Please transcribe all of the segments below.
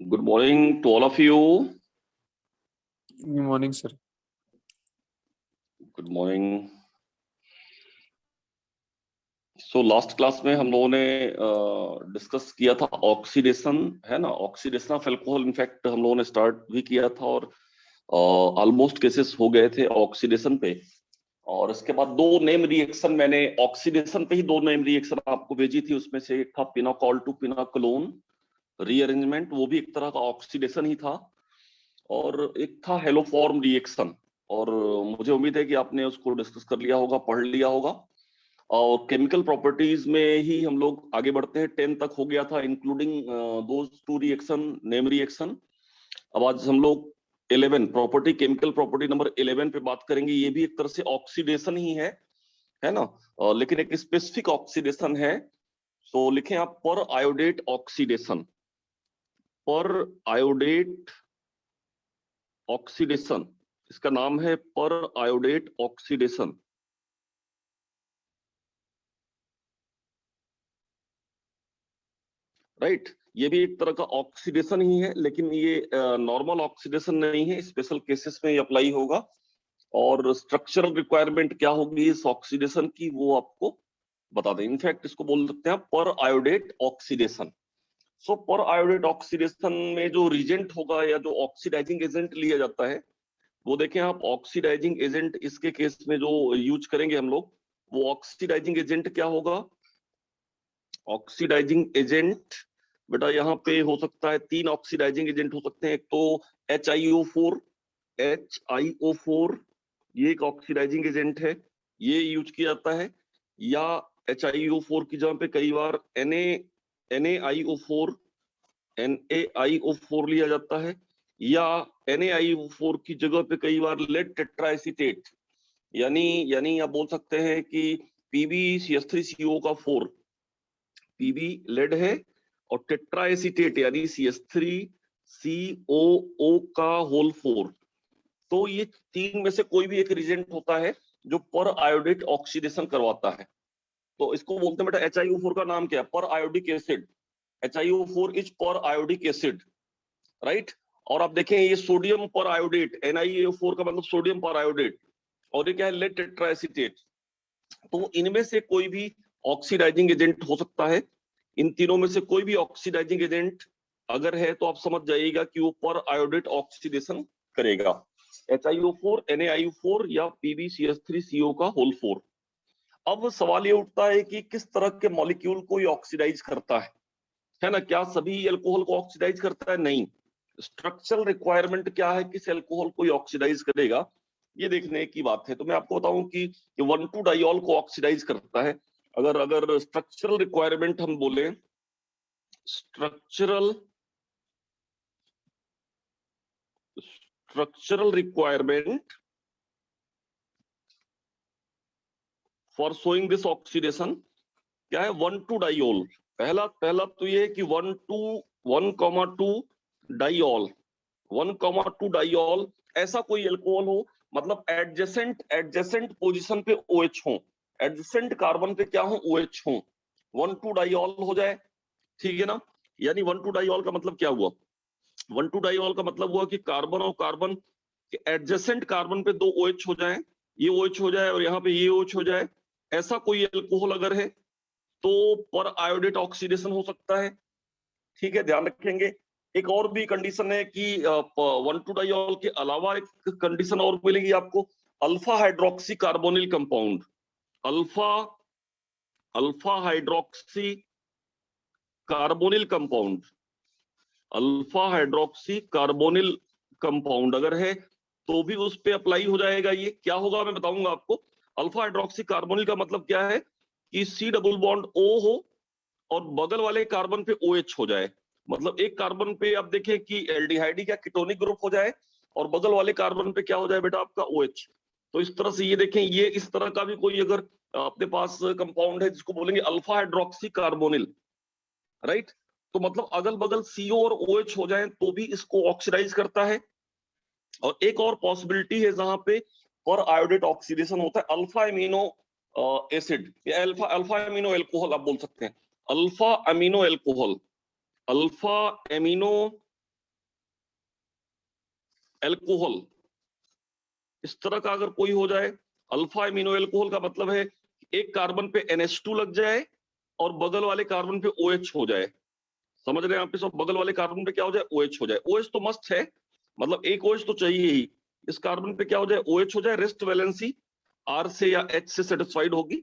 Good morning to all of you. Good morning, sir. Good morning. So last class में हम लोगों ने discuss किया था ऑक्सीडेशन, है ना, ऑक्सीडेशन ऑफ अल्कोहल। इनफैक्ट हम लोगों ने स्टार्ट भी किया था और ऑलमोस्ट केसेस हो गए थे ऑक्सीडेशन पे। और इसके बाद दो नेम रिएक्शन मैंने ऑक्सीडेशन पे ही दो नेम रिएक्शन आपको भेजी थी। उसमें से एक था पिनोकॉल टू पिनोक्लोन रीअरेंजमेंट, वो भी एक तरह का ऑक्सीडेशन ही था, और एक था हेलोफॉर्म रिएक्शन। और मुझे उम्मीद है कि आपने उसको डिस्कस कर लिया होगा, पढ़ लिया होगा। और केमिकल प्रॉपर्टीज में ही हम लोग आगे बढ़ते हैं। 10 तक हो गया था, including those two reaction, name reaction. अब आज हम लोग 11 प्रॉपर्टी, केमिकल प्रॉपर्टी नंबर 11 पे बात करेंगे। ये भी एक तरह से ऑक्सीडेशन ही है ना, लेकिन एक स्पेसिफिक ऑक्सीडेशन है। तो लिखें आप पर आयोडेट ऑक्सीडेशन, पर आयोडेट ऑक्सीडेशन, इसका नाम है पर आयोडेट ऑक्सीडेशन। राइट, ये भी एक तरह का ऑक्सीडेशन ही है, लेकिन ये नॉर्मल ऑक्सीडेशन नहीं है, स्पेशल केसेस में ये अप्लाई होगा। और स्ट्रक्चरल रिक्वायरमेंट क्या होगी इस ऑक्सीडेशन की, वो आपको बता दें। इनफैक्ट इसको बोल सकते हैं पर आयोडेट ऑक्सीडेशन। सो पर आयोडेट ऑक्सीडेशन में जो रिजेंट होगा या जो ऑक्सीडाइजिंग एजेंट लिया जाता है, वो देखें आप। ऑक्सीडाइजिंग एजेंट इसके केस में जो यूज करेंगे हम लोग, वो ऑक्सीडाइजिंग एजेंट क्या होगा? ऑक्सीडाइजिंग एजेंट बेटा यहाँ पे हो सकता है, तीन ऑक्सीडाइजिंग एजेंट हो सकते हैं। एक तो HiO4, HiO4 ये एक ऑक्सीडाइजिंग एजेंट है, ये यूज किया जाता है। या HiO4 की जगह पे कई बार NaIO4 लिया जाता है, या NaIO4 की जगह पे कई बार लेड टेट्राएसीटेट, यानी आप बोल सकते हैं कि PbCH3CO का 4, Pb लेड है और टेट्राएसीटेट यानी CH3COO का होल 4। तो ये तीन में से कोई भी एक रिजेंट होता है जो पर आयोडेट ऑक्सीडेशन करवाता है। तो इसको बोलते हैं बेटा, HiO4 का नाम क्या है? पर आयोडिक एसिड। HiO4 इज पर आयोडिक एसिड, राइट। और आप देखें ये सोडियम पर आयोडेट, NiAO4 का मतलब सोडियम पर आयोडेट, और ये क्या है? लेड टेट्राएसीटेट। तो इनमें से कोई भी ऑक्सीडाइजिंग एजेंट हो सकता है। इन तीनों में से कोई भी ऑक्सीडाइजिंग एजेंट अगर है तो आप समझ जाइएगा कि वो पर आयोडेट ऑक्सीडेशन करेगा। HiO4, NaIO4 या PbCH3CO का होल 4। अब सवाल ये उठता है कि किस तरह के मॉलिक्यूल को ये ऑक्सीडाइज करता है ना? क्या सभी अल्कोहल को ऑक्सीडाइज करता है? नहीं। स्ट्रक्चरल रिक्वायरमेंट क्या है, किस अल्कोहल को ऑक्सीडाइज करेगा, ये देखने की बात है। तो मैं आपको बताऊं कि 1,2-डाइऑल को ऑक्सीडाइज करता है। अगर स्ट्रक्चरल रिक्वायरमेंट हम बोले, structural requirement for showing this oxidation क्या है? 1,2-डाइऑल। पहला तो ये है कि 1,2 डाइऑल, 1,2 डाइऑल ऐसा कोई अल्कोहल हो, मतलब एडजेसेंट पोजीशन पे OH हो, एडजेसेंट कार्बन पे क्या हो? OH हो, 1,2 डाइऑल हो जाए, ठीक है ना। यानी 1,2 डाइऑल का मतलब क्या हुआ? 1,2 डाइऑल का मतलब हुआ कि कार्बन और कार्बन के एडजेसेंट कार्बन पे दो OH हो जाए, ये OH हो जाए और यहाँ पे ये OH हो जाए। ऐसा कोई अल्कोहल अगर है तो पर आयोडेट ऑक्सीडेशन हो सकता है, ठीक है, ध्यान रखेंगे। एक और भी कंडीशन है कि 1,2 डाइऑल के अलावा एक कंडीशन और मिलेगी आपको, alpha hydroxy carbonyl compound. Alpha hydroxy carbonyl compound, alpha hydroxy carbonyl compound अगर है तो भी उस पे अप्लाई हो जाएगा। ये क्या होगा मैं बताऊंगा आपको। अल्फा हाइड्रोक्सी कार्बोनिल का मतलब क्या है कि C डबल बॉन्ड O हो और बगल वाले कार्बन पे OH हो जाए। मतलब एक कार्बन पे आप देखें कि एल्डिहाइड का कीटोनिक ग्रुप हो जाए और बगल वाले कार्बन पे क्या हो जाए बेटा? आपका OH। तो इस तरह से ये देखें, ये इस तरह का भी कोई अगर अपने पास कंपाउंड है जिसको बोलेंगे अल्फा हाइड्रोक्सी कार्बोनिल, राइट। तो मतलब अगल बगल CO और OH हो जाए तो भी इसको ऑक्सीडाइज करता है। और एक और पॉसिबिलिटी है जहां पे पर आयोडेट ऑक्सीडेशन होता है, अल्फा एमिनो एसिड या अल्फा एमिनो एल्कोहल आप बोल सकते हैं। Alpha amino alcohol, alpha amino alcohol, इस तरह का अगर कोई हो जाए, अल्फा एमिनो एल्कोहल का मतलब है एक कार्बन पे NH2 लग जाए और बगल वाले कार्बन पे OH हो जाए। समझ रहे हैं आप? सब बगल वाले कार्बन पे क्या हो जाए? OH हो जाए। OH तो मस्ट है, मतलब एक OH तो चाहिए ही। इस कार्बन पे क्या हो जाए? OH हो जाए। रेस्ट वैलेंसी R से या H से सेटिस्फाइड होगी।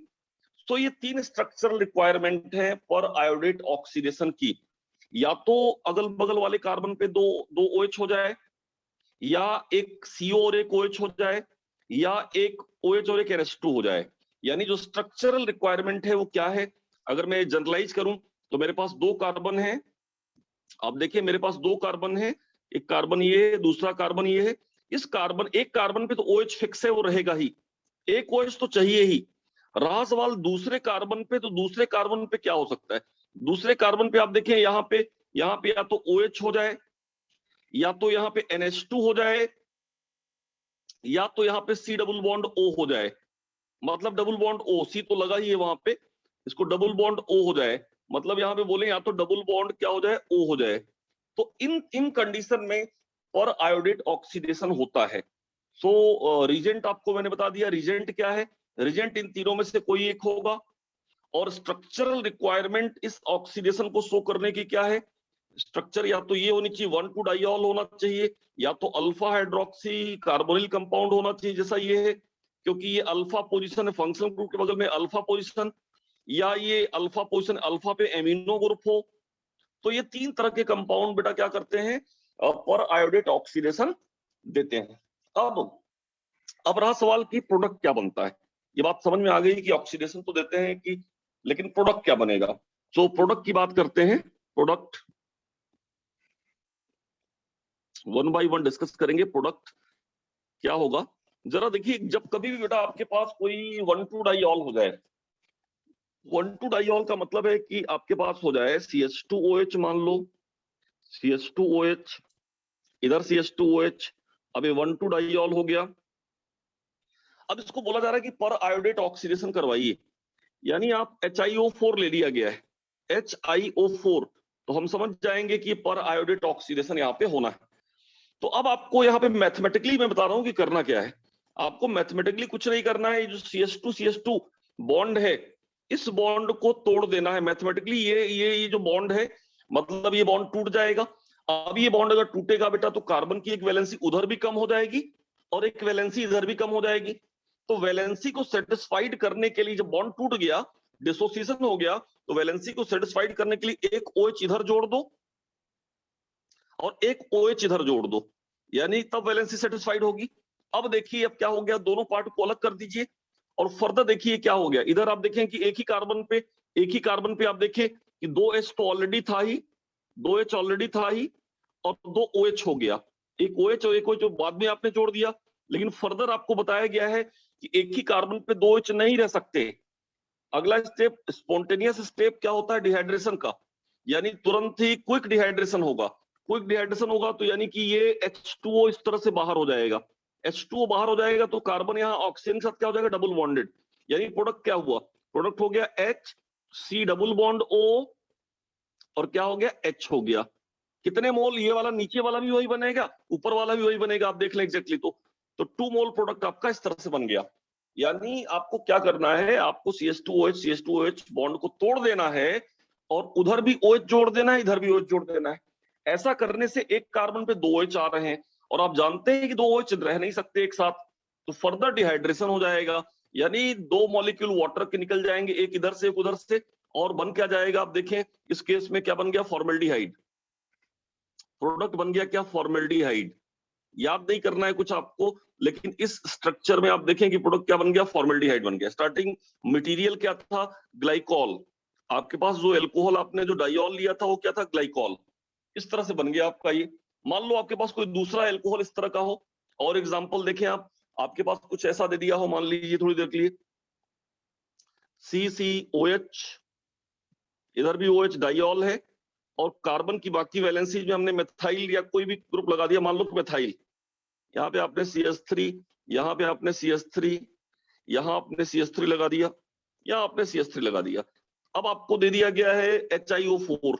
तो ये तीन स्ट्रक्चरल रिक्वायरमेंट है पर आयोडेट ऑक्सीडेशन की। या तो अगल बगल वाले कार्बन पे दो दो OH हो जाए, या एक CO और एक OH हो जाए, या एक OH और एक NH2 हो जाए। यानी जो स्ट्रक्चरल रिक्वायरमेंट है वो क्या है? अगर मैं जनरलाइज करूं तो मेरे पास दो कार्बन है, आप देखिए मेरे पास दो कार्बन है, एक कार्बन ये है, दूसरा कार्बन ये है। इस कार्बन, एक कार्बन पे तो OH फिक्स है, वो रहेगा ही, एक OH तो चाहिए ही। रहा सवाल दूसरे कार्बन पे, तो दूसरे कार्बन पे क्या हो सकता है? दूसरे कार्बन पे आप देखें, यहाँ पे या तो OH हो जाए, या तो यहाँ पे NH2 हो जाए, या तो यहाँ पे C डबल बॉन्ड O हो जाए। मतलब डबल बॉन्ड O, C तो लगा ही है वहां पे, इसको डबल बॉन्ड O हो जाए। मतलब यहाँ पे बोले या तो डबल बॉन्ड क्या हो जाए? O हो जाए। तो इन इन कंडीशन में पर आयोडेट ऑक्सीडेशन होता है। सो रीजेंट आपको मैंने बता दिया, रीजेंट क्या है? रीजेंट इन तीनों में से कोई एक होगा। और स्ट्रक्चरल रिक्वायरमेंट इस ऑक्सीडेशन को शो करने की क्या है? स्ट्रक्चर या तो ये होनी चाहिए 1,2 डाइऑल होना चाहिए, या तो अल्फा हाइड्रोक्सी कार्बोनिल कंपाउंड होना चाहिए जैसा ये है, क्योंकि ये अल्फा पोजीशन है, फंक्शनल ग्रुप के बगल में अल्फा पोजीशन, या ये अल्फा पोजीशन अल्फा पे एमिनो ग्रुप हो। तो ये तीन तरह के कंपाउंड बेटा क्या करते हैं? पर आयोडेट ऑक्सीडेशन देते हैं। अब रहा सवाल कि प्रोडक्ट क्या बनता है। ये बात समझ में आ गई कि ऑक्सीडेशन तो देते हैं कि, लेकिन प्रोडक्ट क्या बनेगा? तो प्रोडक्ट की बात करते हैं। Product one by one discuss करेंगे। प्रोडक्ट क्या होगा जरा देखिए। जब कभी भी बेटा आपके पास कोई 1,2 डाइऑल हो जाए, 1,2 डाइऑल का मतलब है कि आपके पास हो जाए CH2OH, मान लो CH2OH, इधर CH2OH, अब ये 1,2 डाइऑल हो गया। अब इसको बोला जा रहा है कि पर आयोडेट ऑक्सीडेशन करवाइए, यानी आप HiO4 ले लिया गया है, HiO4, तो हम समझ जाएंगे कि पर आयोडेट ऑक्सीडेशन यहाँ पे होना है। तो अब आपको यहाँ पे मैथमेटिकली मैं बता रहा हूँ कि करना क्या है। आपको मैथमेटिकली कुछ नहीं करना है, जो CH2 बॉन्ड है, इस बॉन्ड को तोड़ देना है मैथमेटिकली। ये जो बॉन्ड है, मतलब ये बॉन्ड टूट जाएगा। अब ये बॉन्ड अगर टूटेगा बेटा, तो कार्बन की एक वैलेंसी उधर भी कम हो जाएगी और एक वैलेंसी इधर भी कम हो जाएगी। तो वैलेंसी को सेटिस्फाइड करने के लिए, जब बॉन्ड टूट गया, डिसोसिएशन हो गया, तो वैलेंसी को सेटिस्फाइड करने के लिए एक OH इधर जोड़ दो और एक OH इधर जोड़ दो, यानी तब वैलेंसी सेटिस्फाइड होगी। अब देखिए अब क्या हो गया, दोनों पार्ट को अलग कर दीजिए और फर्दर देखिए क्या हो गया। इधर आप देखें कि एक ही कार्बन पे आप देखें कि 2H तो ऑलरेडी था ही, 2H ऑलरेडी था ही, और 2 OH हो गया। एक OH और एक OH बाद में आपने जोड़ दिया, लेकिन फर्दर आपको बताया गया है कि एक ही कार्बन पे 2 OH नहीं रह सकते। अगला स्टेप, स्पॉन्टेनियस स्टेप क्या होता है? डिहाइड्रेशन का, यानी तुरंत ही क्विक डिहाइड्रेशन होगा। क्विक डिहाइड्रेशन होगा तो यानी कि ये H2O इस तरह से बाहर हो जाएगा। H2O बाहर हो जाएगा तो कार्बन यहाँ ऑक्सीजन के साथ क्या हो जाएगा? Double bonded. यानी प्रोडक्ट क्या हुआ? प्रोडक्ट हो गया HC डबल बॉन्ड O, और क्या हो गया? H हो गया। कितने मोल? ये वाला नीचे वाला भी वही बनेगा, ऊपर वाला भी वही बनेगा, आप देख लें एग्जैक्टली। तो 2 मोल प्रोडक्ट आपका इस तरह से बन गया। यानी आपको क्या करना है? आपको CH2OH बॉन्ड को तोड़ देना है और उधर भी OH जोड़ देना है, इधर भी OH जोड़ देना है। ऐसा करने से एक कार्बन पे 2 OH आ रहे हैं, और आप जानते हैं कि 2 OH रह नहीं सकते एक साथ, तो फर्दर डिहाइड्रेशन हो जाएगा। यानी 2 मॉलिक्यूल वाटर के निकल जाएंगे, एक इधर से एक उधर से, और बन क्या जाएगा? आप देखें इस केस में क्या बन गया? फॉर्मेल्डिहाइड। प्रोडक्ट बन गया क्या? फॉर्मेल्डिहाइड। याद नहीं करना है कुछ आपको, लेकिन इस स्ट्रक्चर में आप देखें कि प्रोडक्ट क्या बन गया? फॉर्मेल्डिहाइड बन गया। स्टार्टिंग मटेरियल क्या था? ग्लाइकॉल। आपके पास जो एल्कोहल आपने जो डाइऑल लिया था वो क्या था? ग्लाइकॉल। इस तरह से बन गया आपका ये। मान लो आपके पास कोई दूसरा एल्कोहल इस तरह का हो, और एग्जांपल देखें आप, आपके पास कुछ ऐसा दे दिया हो, मान लीजिए थोड़ी देर के लिए CCOH, इधर भी OH डाइऑल है, और कार्बन की बाकी वैलेंसीज में हमने मेथाइल या कोई भी ग्रुप लगा दिया, मान लो मेथाइल। यहाँ पे आपने CH3, यहाँ पे आपने CH3, यहाँ आपने CH3 लगा दिया, यहाँ आपने CH3 लगा दिया। अब आपको दे दिया गया है HiO4,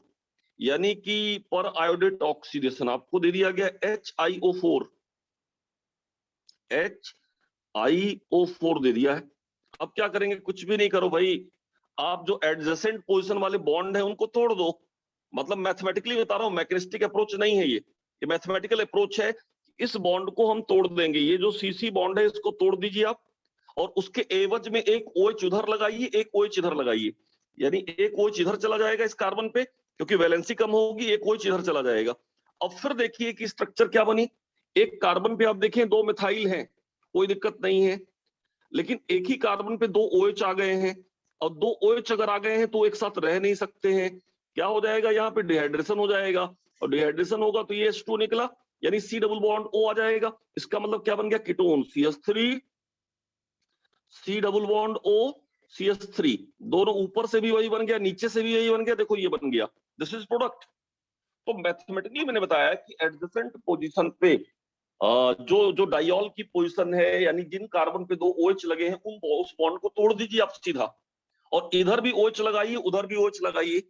यानी कि पर आयोडेट ऑक्सीडेशन आपको दे दिया गया HiO4 दे दिया है। अब क्या करेंगे, कुछ भी नहीं करो भाई, आप जो एडजेसेंट पोजीशन वाले बॉन्ड है उनको तोड़ दो। मतलब मैथमेटिकली बता रहा हूं, मैकेनिस्टिक अप्रोच नहीं है ये मैथमेटिकल अप्रोच है। इस बॉन्ड को हम तोड़ देंगे, ये जो CC बॉन्ड है इसको तोड़ दीजिए आप, और उसके एवज में एक OH उधर लगाइए, एक OH इधर लगाइए, यानी एक OH इधर चला जाएगा इस कार्बन पे, क्योंकि वैलेंसी कम होगी, एक OH इधर चला जाएगा। अब फिर देखिए कि स्ट्रक्चर क्या बनी। एक कार्बन पे आप देखें 2 मिथाइल हैं, कोई दिक्कत नहीं है, लेकिन एक ही कार्बन पे 2 OH आ गए हैं, और 2 OH अगर आ गए हैं तो एक साथ रह नहीं सकते हैं। क्या हो जाएगा, यहाँ पे डिहाइड्रेशन हो जाएगा, और डिहाइड्रेशन होगा तो ये H2 निकला, यानी C डबल बॉन्ड O आ जाएगा। इसका मतलब क्या बन गया, ketone CH3, C double bond O CH3, दोनों ऊपर से भी वही बन गया, नीचे से भी यही बन गया, देखो ये बन गया, दिस इज प्रोडक्ट। तो मैथमेटिकली मैंने बताया कि एडजेसेंट पोजीशन पे जो डाइऑल की पोजीशन है, यानी जिन कार्बन पे 2 OH लगे हैं उस बॉन्ड को तोड़ दीजिए आप सीधा, और इधर भी OH लगाइए, उधर भी OH लगाइए,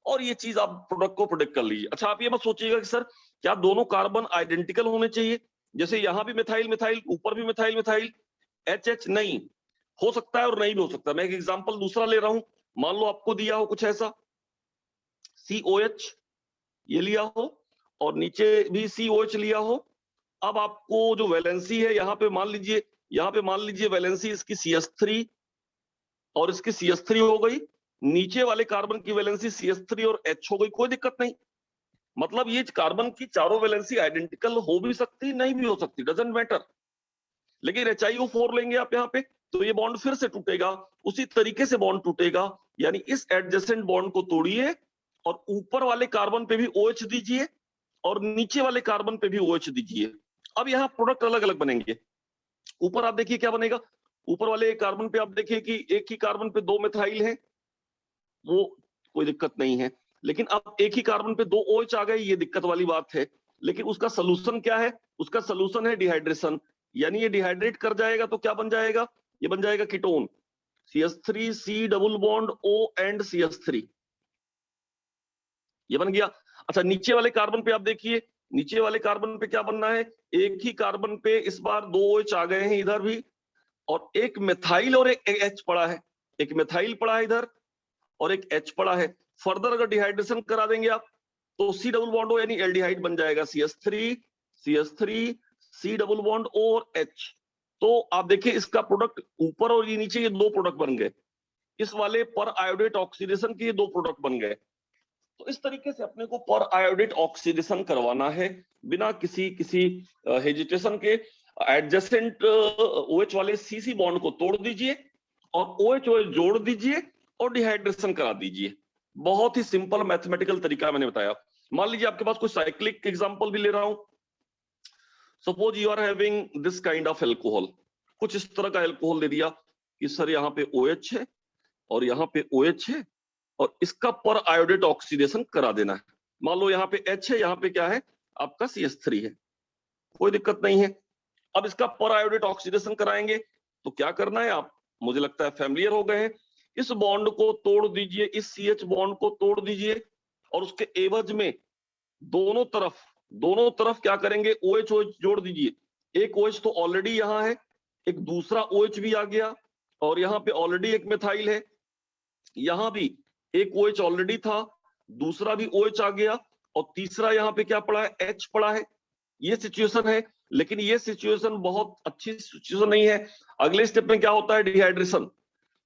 और ये चीज आप प्रोडक्ट को प्रोडिक्ट कर लीजिए। अच्छा, आप ये मत सोचिएगा कि सर क्या दोनों कार्बन आइडेंटिकल होने चाहिए, जैसे यहाँ भी मिथाइल मिथाइल, ऊपर भी मिथाइल मिथाइल, HH नहीं हो सकता है और नहीं भी हो सकता। मैं एक एग्जांपल दूसरा ले रहा हूं, मान लो आपको दिया हो कुछ ऐसा, COH ये लिया हो, और नीचे भी COH लिया हो। अब आपको जो वैलेंसी है यहाँ पे मान लीजिए वैलेंसी इसकी CH3 और इसकी CH3 हो गई, नीचे वाले कार्बन की वैलेंसी CH3 और H हो गई, कोई दिक्कत नहीं। मतलब ये कार्बन की चारों वैलेंसी आइडेंटिकल हो भी सकती, नहीं भी हो सकती, डजंट मैटर। लेकिन HiO4 लेंगे आप यहाँ पे तो ये बॉन्ड फिर से टूटेगा, उसी तरीके से बॉन्ड टूटेगा, यानी इस एडजेसेंट बॉन्ड को तोड़िए और ऊपर वाले कार्बन पे भी OH दीजिए और नीचे वाले कार्बन पे भी OH दीजिए। अब यहाँ प्रोडक्ट अलग अलग बनेंगे। ऊपर आप देखिए क्या बनेगा, ऊपर वाले कार्बन पे आप देखिए कि एक ही कार्बन पे 2 मिथाइल है, वो कोई दिक्कत नहीं है, लेकिन अब एक ही कार्बन पे 2 OH आ गए, ये दिक्कत वाली बात है। लेकिन उसका सोल्यूशन क्या है, उसका सोल्यूशन है डिहाइड्रेशन, यानी ये डिहाइड्रेट कर जाएगा तो क्या बन जाएगा, ये बन जाएगा ketone CH3 C double bond O and CH3, ये बन गया। अच्छा, नीचे वाले कार्बन पे आप देखिए, नीचे वाले कार्बन पे क्या बनना है, एक ही कार्बन पे इस बार 2 OH आ गए हैं इधर भी, और एक मिथाइल और एक H पड़ा है, एक मिथाइल पड़ा है इधर और एक H पड़ा है। फर्दर अगर डिहाइड्रेशन करा देंगे आप तो C डबल बॉन्ड O यानी एल्डिहाइड बन जाएगा, CH3 C double bond O और H। तो आप देखिए इसका प्रोडक्ट ऊपर और ये नीचे, ये 2 प्रोडक्ट बन गए, इस वाले पर आयोडेट ऑक्सीडेशन के ये 2 प्रोडक्ट बन गए। तो इस तरीके से अपने को पर आयोडेट ऑक्सीडेशन करवाना है बिना किसी हेजिटेशन के। एडजेसेंट OH वाले CC बॉन्ड को तोड़ दीजिए और OH जोड़ दीजिए और डिहाइड्रेशन करा दीजिए। बहुत ही सिंपल मैथमेटिकल तरीका मैंने बताया। मान लीजिए आपके पास कोई साइक्लिक एग्जांपल भी ले रहा हूं, suppose you are having this kind of alcohol, कुछ इस तरह का एल्कोहल दे दिया कि सर यहाँ पे OH है और यहाँ पे OH है और इसका पर आयोडेट ऑक्सीडेशन करा देना है। मान लो यहाँ पे H है, यहाँ पे क्या है आपका CH3 है, कोई दिक्कत नहीं है। अब इसका पर आयोडेट ऑक्सीडेशन कराएंगे तो क्या करना है आप, मुझे लगता है फैमिलियर हो गए हैं। इस बॉन्ड को तोड़ दीजिए, इस CH बॉन्ड को तोड़ दीजिए और उसके एवज में दोनों तरफ क्या करेंगे, OH जोड़ दीजिए। एक OH तो ऑलरेडी यहाँ है, एक दूसरा OH भी आ गया, और यहाँ पे ऑलरेडी एक मिथाइल है, यहाँ भी एक OH ऑलरेडी था, दूसरा भी OH आ गया, और तीसरा यहाँ पे क्या पड़ा है, H पड़ा है। ये सिचुएशन है, लेकिन ये सिचुएशन बहुत अच्छी सिचुएशन नहीं है। अगले स्टेप में क्या होता है, डिहाइड्रेशन,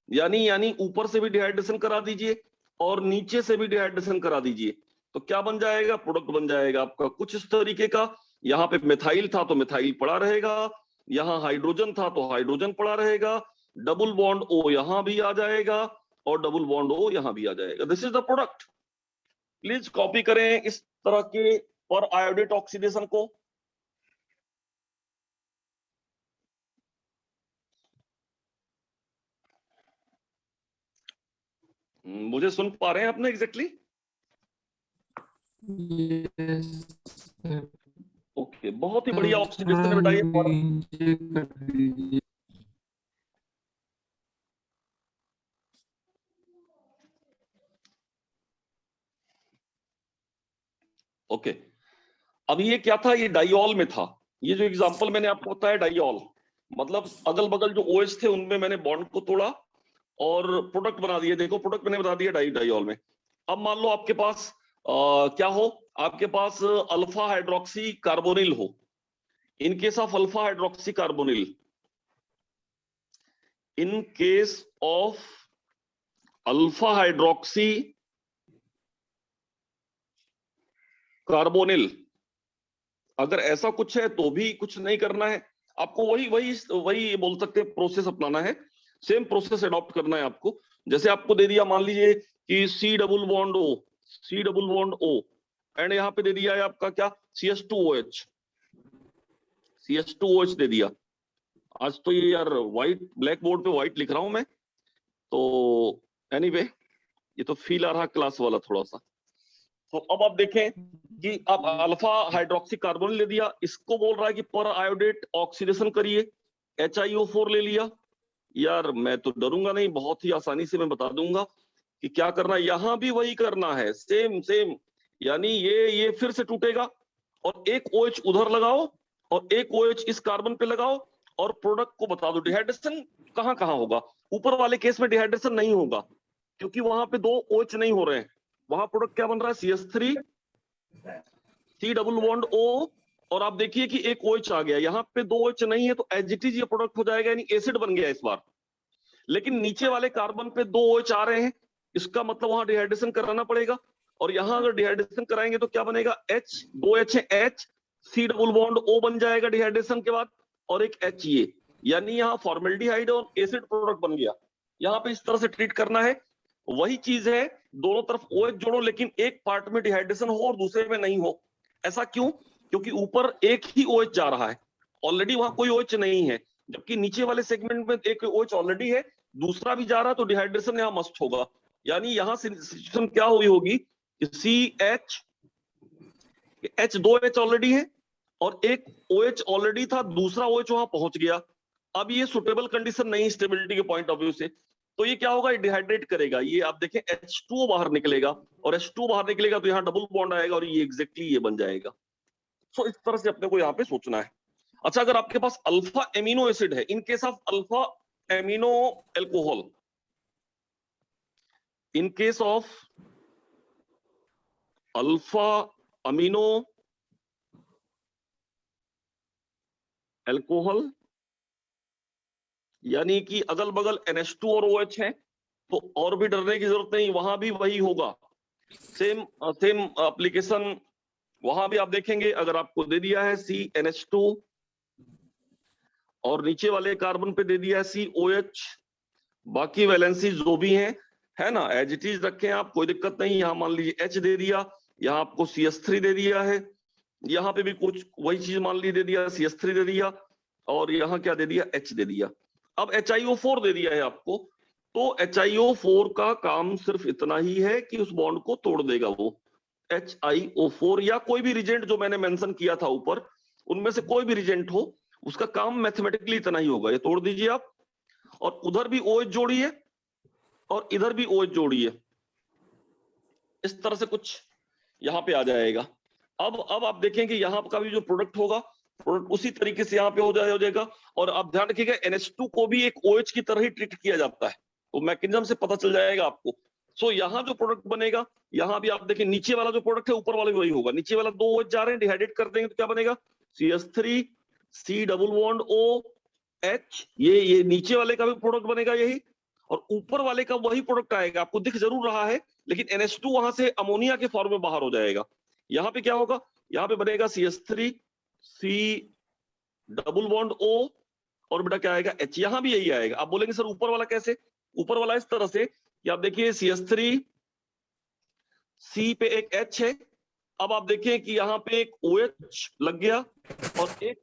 यानी ऊपर से भी डिहाइड्रेशन करा दीजिए और नीचे से भी डिहाइड्रेशन करा दीजिए, तो क्या बन जाएगा, प्रोडक्ट बन जाएगा आपका कुछ इस तरीके का। यहाँ पे मिथाइल था तो मिथाइल पड़ा रहेगा, यहाँ हाइड्रोजन था तो हाइड्रोजन पड़ा रहेगा, डबल बॉन्ड O यहाँ भी आ जाएगा और डबल बॉन्ड O यहाँ भी आ जाएगा। This is the product. Please copy करें इस तरह के पर आयोडेट ऑक्सीडेशन को। मुझे सुन पा रहे हैं आपने एग्जैक्टली? Yes, sir. ओके, बहुत ही बढ़िया ऑक्सीडेशन है बेटा ये पर। नीचे कर दीजिए। ओके, अब ये क्या था, ये डाइऑल में था। ये जो एग्जांपल मैंने आपको बताया डाइऑल, मतलब अगल बगल जो OH थे उनमें मैंने बॉन्ड को तोड़ा और प्रोडक्ट बना दिया। देखो प्रोडक्ट मैंने बना दिया डाइऑल में। अब मान लो आपके पास क्या हो, आपके पास अल्फा हाइड्रोक्सी कार्बोनिल हो। In case of alpha hydroxy carbonyl, in case of alpha hydroxy carbonyl, अगर ऐसा कुछ है तो भी कुछ नहीं करना है आपको, वही वही वही बोल सकते हैं प्रोसेस अपनाना है, सेम प्रोसेस अडॉप्ट करना है आपको। जैसे आपको दे दिया, मान लीजिए कि C double bond O, C double bond O, and यहाँ पे दे दिया है आपका क्या, CH2OH, CH2OH दे दिया। आज तो ये यार व्हाइट ब्लैक बोर्ड पे व्हाइट लिख रहा हूं मैं, तो एनीवे ये तो फील आ रहा क्लास वाला थोड़ा सा। तो अब आप देखें कि आप अल्फा हाइड्रोक्सी कार्बोनिल ले दिया, इसको बोल रहा है कि पर आयोडेट ऑक्सीडेशन करिए, HiO4 ले लिया। यार मैं तो डरूंगा नहीं, बहुत ही आसानी से मैं बता दूंगा कि क्या करना है। यहां भी वही करना है, सेम सेम, यानी ये फिर से टूटेगा और एक OH उधर लगाओ और एक OH इस कार्बन पे लगाओ और प्रोडक्ट को बता दो डिहाइड्रेशन कहां कहां होगा। ऊपर वाले केस में डिहाइड्रेशन नहीं होगा क्योंकि वहां पे दो OH नहीं हो रहे हैं, वहां प्रोडक्ट क्या बन रहा है, CH3 C double bond O, और आप देखिए कि एक OH आ गया, यहाँ पे दो OH नहीं है तो एज इट इज ये प्रोडक्ट हो जाएगा, यानी एसिड बन गया इस बार। लेकिन नीचे वाले कार्बन पे दो OH आ रहे हैं, इसका मतलब वहां डिहाइड्रेशन कराना पड़ेगा, और यहां अगर डिहाइड्रेशन कराएंगे तो क्या बनेगा, H, दो H है, H C double bond O बन जाएगा डिहाइड्रेशन के बाद, और एक H, ये यानी यहाँ फॉर्मेल्डिहाइड और एसिड प्रोडक्ट बन गया। यहाँ पे इस तरह से ट्रीट करना है। वही चीज है, दोनों तरफ OH जोड़ो लेकिन एक पार्ट में डिहाइड्रेशन हो और दूसरे में नहीं हो। ऐसा क्यों, क्योंकि ऊपर एक ही OH जा रहा है, ऑलरेडी वहां कोई OH नहीं है, जबकि नीचे वाले सेगमेंट में एक OH ऑलरेडी है, दूसरा भी जा रहा है, तो डिहाइड्रेशन यहाँ मस्ट होगा। यानी यहाँ सिचुएशन क्या हुई होगी कि CH, H दो H ऑलरेडी है और एक OH ऑलरेडी था, दूसरा OH वहां पहुंच गया। अब ये सुटेबल कंडीशन नहीं स्टेबिलिटी के पॉइंट ऑफ व्यू से, तो ये क्या होगा, डिहाइड्रेट करेगा। ये आप देखें H2O बाहर निकलेगा, और H2O बाहर निकलेगा तो यहाँ डबल बॉन्ड आएगा और ये एग्जैक्टली ये बन जाएगा। सो इस तरह से अपने को यहाँ पे सोचना है। अच्छा, अगर आपके पास अल्फा एमिनो एसिड है, in case of alpha amino alcohol, in case of alpha amino alcohol, यानी कि अगल बगल NH2 और OH है, तो और भी डरने की जरूरत नहीं, वहां भी वही होगा, सेम सेम एप्लीकेशन। वहां भी आप देखेंगे, अगर आपको दे दिया है CNH2 और नीचे वाले कार्बन पे दे दिया है COH, बाकी वैलेंसी जो भी है ना, एज इट इज रखें आप, कोई दिक्कत नहीं। यहाँ मान लीजिए H दे दिया, यहाँ आपको CH3 दे दिया है, यहाँ पे भी कुछ वही चीज मान ली दे दिया, CH3 दे दिया, और यहाँ क्या दे दिया, H दे दिया। अब HiO4 दे दिया है आपको, तो HiO4 का काम सिर्फ इतना ही है कि उस बॉन्ड को तोड़ देगा वो। HiO4 या कोई भी रिजेंट जो मैंने मेंशन किया था ऊपर, उनमें से कोई भी रिजेंट हो, उसका काम मैथमेटिकली इतना ही होगा, ये तोड़ दीजिए आप, और उधर भी OH जोड़िए और इधर भी OH जोड़िए, इस तरह से कुछ यहाँ पे आ जाएगा। अब आप देखें कि यहाँ का भी जो प्रोडक्ट होगा, प्रोडक्ट उसी तरीके से यहाँ पे हो जाएगा। और आप ध्यान रखिएगा, NH2 को भी एक OH की तरह ही ट्रीट किया जाता है, तो मैकेनिज्म से पता चल जाएगा आपको। सो यहाँ जो प्रोडक्ट बनेगा, यहाँ भी आप देखें नीचे वाला जो प्रोडक्ट है ऊपर वाला भी वही होगा। नीचे वाला दो OH जा रहे हैं, डिहाइड्रेट कर देंगे तो क्या बनेगा, CH3 C double bond O H, ये नीचे वाले का भी प्रोडक्ट बनेगा यही, और ऊपर वाले का वही प्रोडक्ट आएगा। आपको दिख जरूर रहा है, लेकिन NH2 वहां से अमोनिया के फॉर्म में बाहर हो जाएगा। यहाँ पे क्या होगा, यहाँ पे बनेगा CH3 C double bond O, और बेटा क्या आएगा, H। यहाँ भी यही आएगा। आप बोलेंगे सर ऊपर वाला कैसे, ऊपर वाला इस तरह से कि आप देखिए CH3 C पे एक H है, अब आप देखिए कि यहाँ पे एक OH लग गया और एक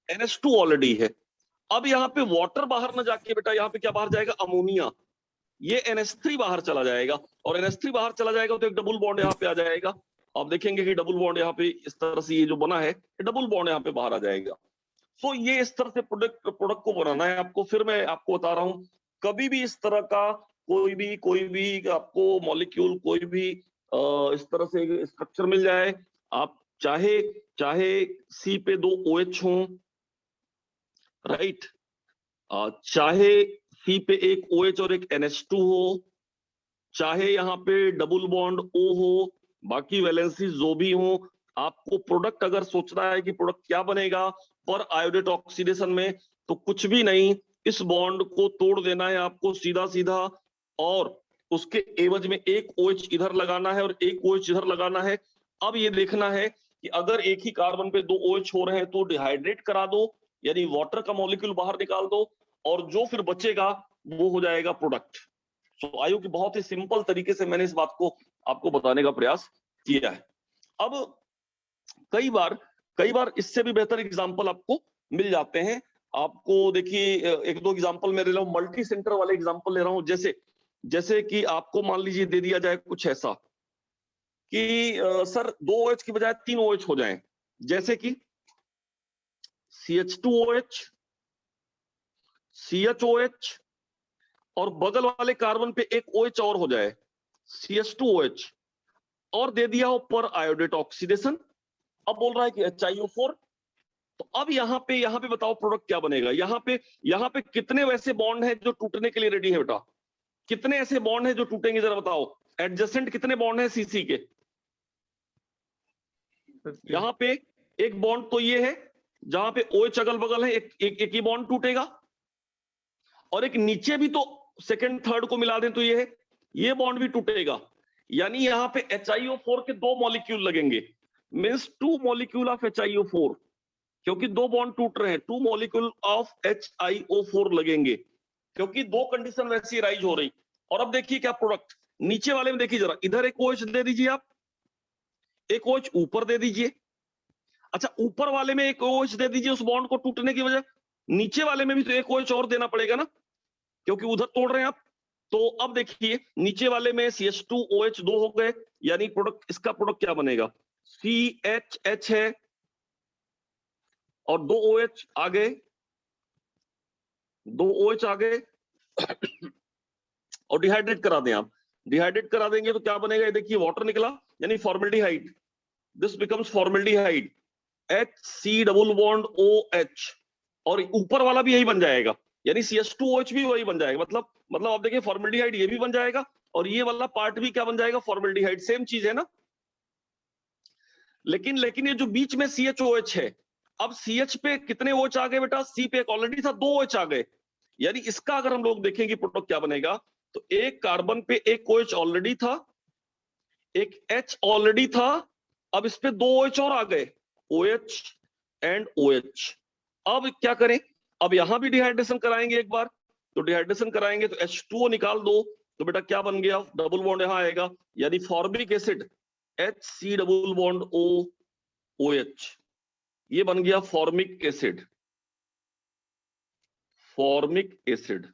NH2 ऑलरेडी है। अब यहाँ पे वाटर बाहर ना जाके बेटा यहाँ पे क्या बाहर जाएगा, अमोनिया। ये NH3 बाहर चला जाएगा, और NH3 बाहर चला जाएगा तो एक डबल बॉन्ड यहाँ पे आ जाएगा। आप देखेंगे कि डबल बॉन्ड यहाँ पे इस तरह से ये जो बना है, डबल बॉन्ड यहाँ पे बाहर आ जाएगा। सो ये इस तरह से प्रोडक्ट को बनाना है आपको। फिर मैं आपको बता रहा हूँ, कभी भी इस तरह का कोई भी आपको मॉलिक्यूल, कोई भी इस तरह से स्ट्रक्चर मिल जाए, आप चाहे चाहे सी पे 2 OH हो, राइट, चाहे सी पे एक OH और एक NH2 हो, चाहे यहाँ पे डबल बॉन्ड O हो, बाकी वैलेंसी जो भी हो, आपको प्रोडक्ट अगर सोचना है कि प्रोडक्ट क्या बनेगा पर आयोडेट ऑक्सीडेशन में, तो कुछ भी नहीं, इस बॉन्ड को तोड़ देना है आपको सीधा सीधा, और उसके एवज में एक OH इधर लगाना है और एक OH इधर लगाना है। अब ये देखना है कि अगर एक ही कार्बन पे 2 OH हो रहे हैं तो डिहाइड्रेट करा दो, यानी वाटर का मॉलिक्यूल बाहर निकाल दो, और जो फिर बचेगा वो हो जाएगा प्रोडक्ट। सो आयु की बहुत ही सिंपल तरीके से मैंने इस बात को आपको बताने का प्रयास किया है। अब कई बार इससे भी बेहतर एग्जांपल आपको मिल जाते हैं। आपको देखिए एक दो एग्जांपल मैं ले रहा हूं, मल्टी सेंटर वाले एग्जांपल ले रहा हूं। जैसे कि आपको मान लीजिए दे दिया जाए कुछ ऐसा कि सर 2 OH की बजाय 3 OH हो जाएं, जैसे कि CH2OH, CHOH, और बगल वाले कार्बन पे एक OH और हो जाए, CH2OH, और दे दिया हो पर आयोडेट ऑक्सीडेशन। अब बोल रहा है कि HiO4। तो अब यहाँ पे बताओ प्रोडक्ट क्या बनेगा। यहाँ पे कितने वैसे बॉन्ड हैं जो टूटने के लिए रेडी है बेटा? कितने ऐसे बॉन्ड हैं जो टूटेंगे जरा बताओ? एडजेसेंट कितने बॉन्ड हैं सीसी के? यहाँ पे एक बॉन्ड तो ये है जहां पे OH अगल बगल है, एक ही बॉन्ड टूटेगा, और एक नीचे भी तो सेकंड थर्ड को मिला दें तो ये है, ये बॉन्ड भी टूटेगा। यानी यहाँ पे HiO4 के 2 मॉलिक्यूल लगेंगे, मींस 2 मॉलिक्यूल ऑफ HiO4, क्योंकि 2 बॉन्ड टूट रहे हैं, 2 मॉलिक्यूल ऑफ HiO4 लगेंगे, क्योंकि 2 कंडीशन वैसी राइज हो रही। और अब देखिए क्या प्रोडक्ट नीचे वाले में देखिए जरा, इधर एक OH दे दीजिए आप, एक OH ऊपर दे दीजिए। अच्छा, ऊपर वाले में एक OH दे दीजिए उस बॉन्ड को टूटने की वजह, नीचे वाले में भी तो एक OH और देना पड़ेगा ना, क्योंकि उधर तोड़ रहे हैं आप। तो अब देखिए नीचे वाले में CH2OH 2 हो गए, यानी प्रोडक्ट, इसका प्रोडक्ट क्या बनेगा? CHH है और 2 OH आ गए, 2 OH आ गए और डिहाइड्रेट करा दें आप, डिहाइड्रेट करा देंगे तो क्या बनेगा? ये देखिए वाटर निकला, यानी formaldehyde, this becomes formaldehyde, HC double bond OH, और ऊपर वाला भी यही बन जाएगा, यानी CH2OH भी वही बन जाएगा। मतलब आप देखिए फॉर्मल्डिहाइड ये भी बन जाएगा और ये वाला पार्ट भी क्या बन जाएगा? फॉर्मल्डिहाइड, सेम चीज है ना। लेकिन ये जो बीच में CHOH है, अब CH पे कितने OH आ गए बेटा? C पे एक ऑलरेडी था, 2 OH आ गए, यानी इसका अगर हम लोग देखेंगे प्रोडक्ट क्या बनेगा, तो एक कार्बन पे एक OH ऑलरेडी था, एक H ऑलरेडी था, अब इस पे 2 OH और आ गए, OH एंड OH। अब क्या करें? अब यहां भी डिहाइड्रेशन कराएंगे एक बार, तो डिहाइड्रेशन कराएंगे तो H2O निकाल दो, तो बेटा क्या बन गया? डबल बॉन्ड यहां आएगा, यानी formic acid HC double bond OH, ये बन गया फॉर्मिक एसिड, फॉर्मिक एसिड।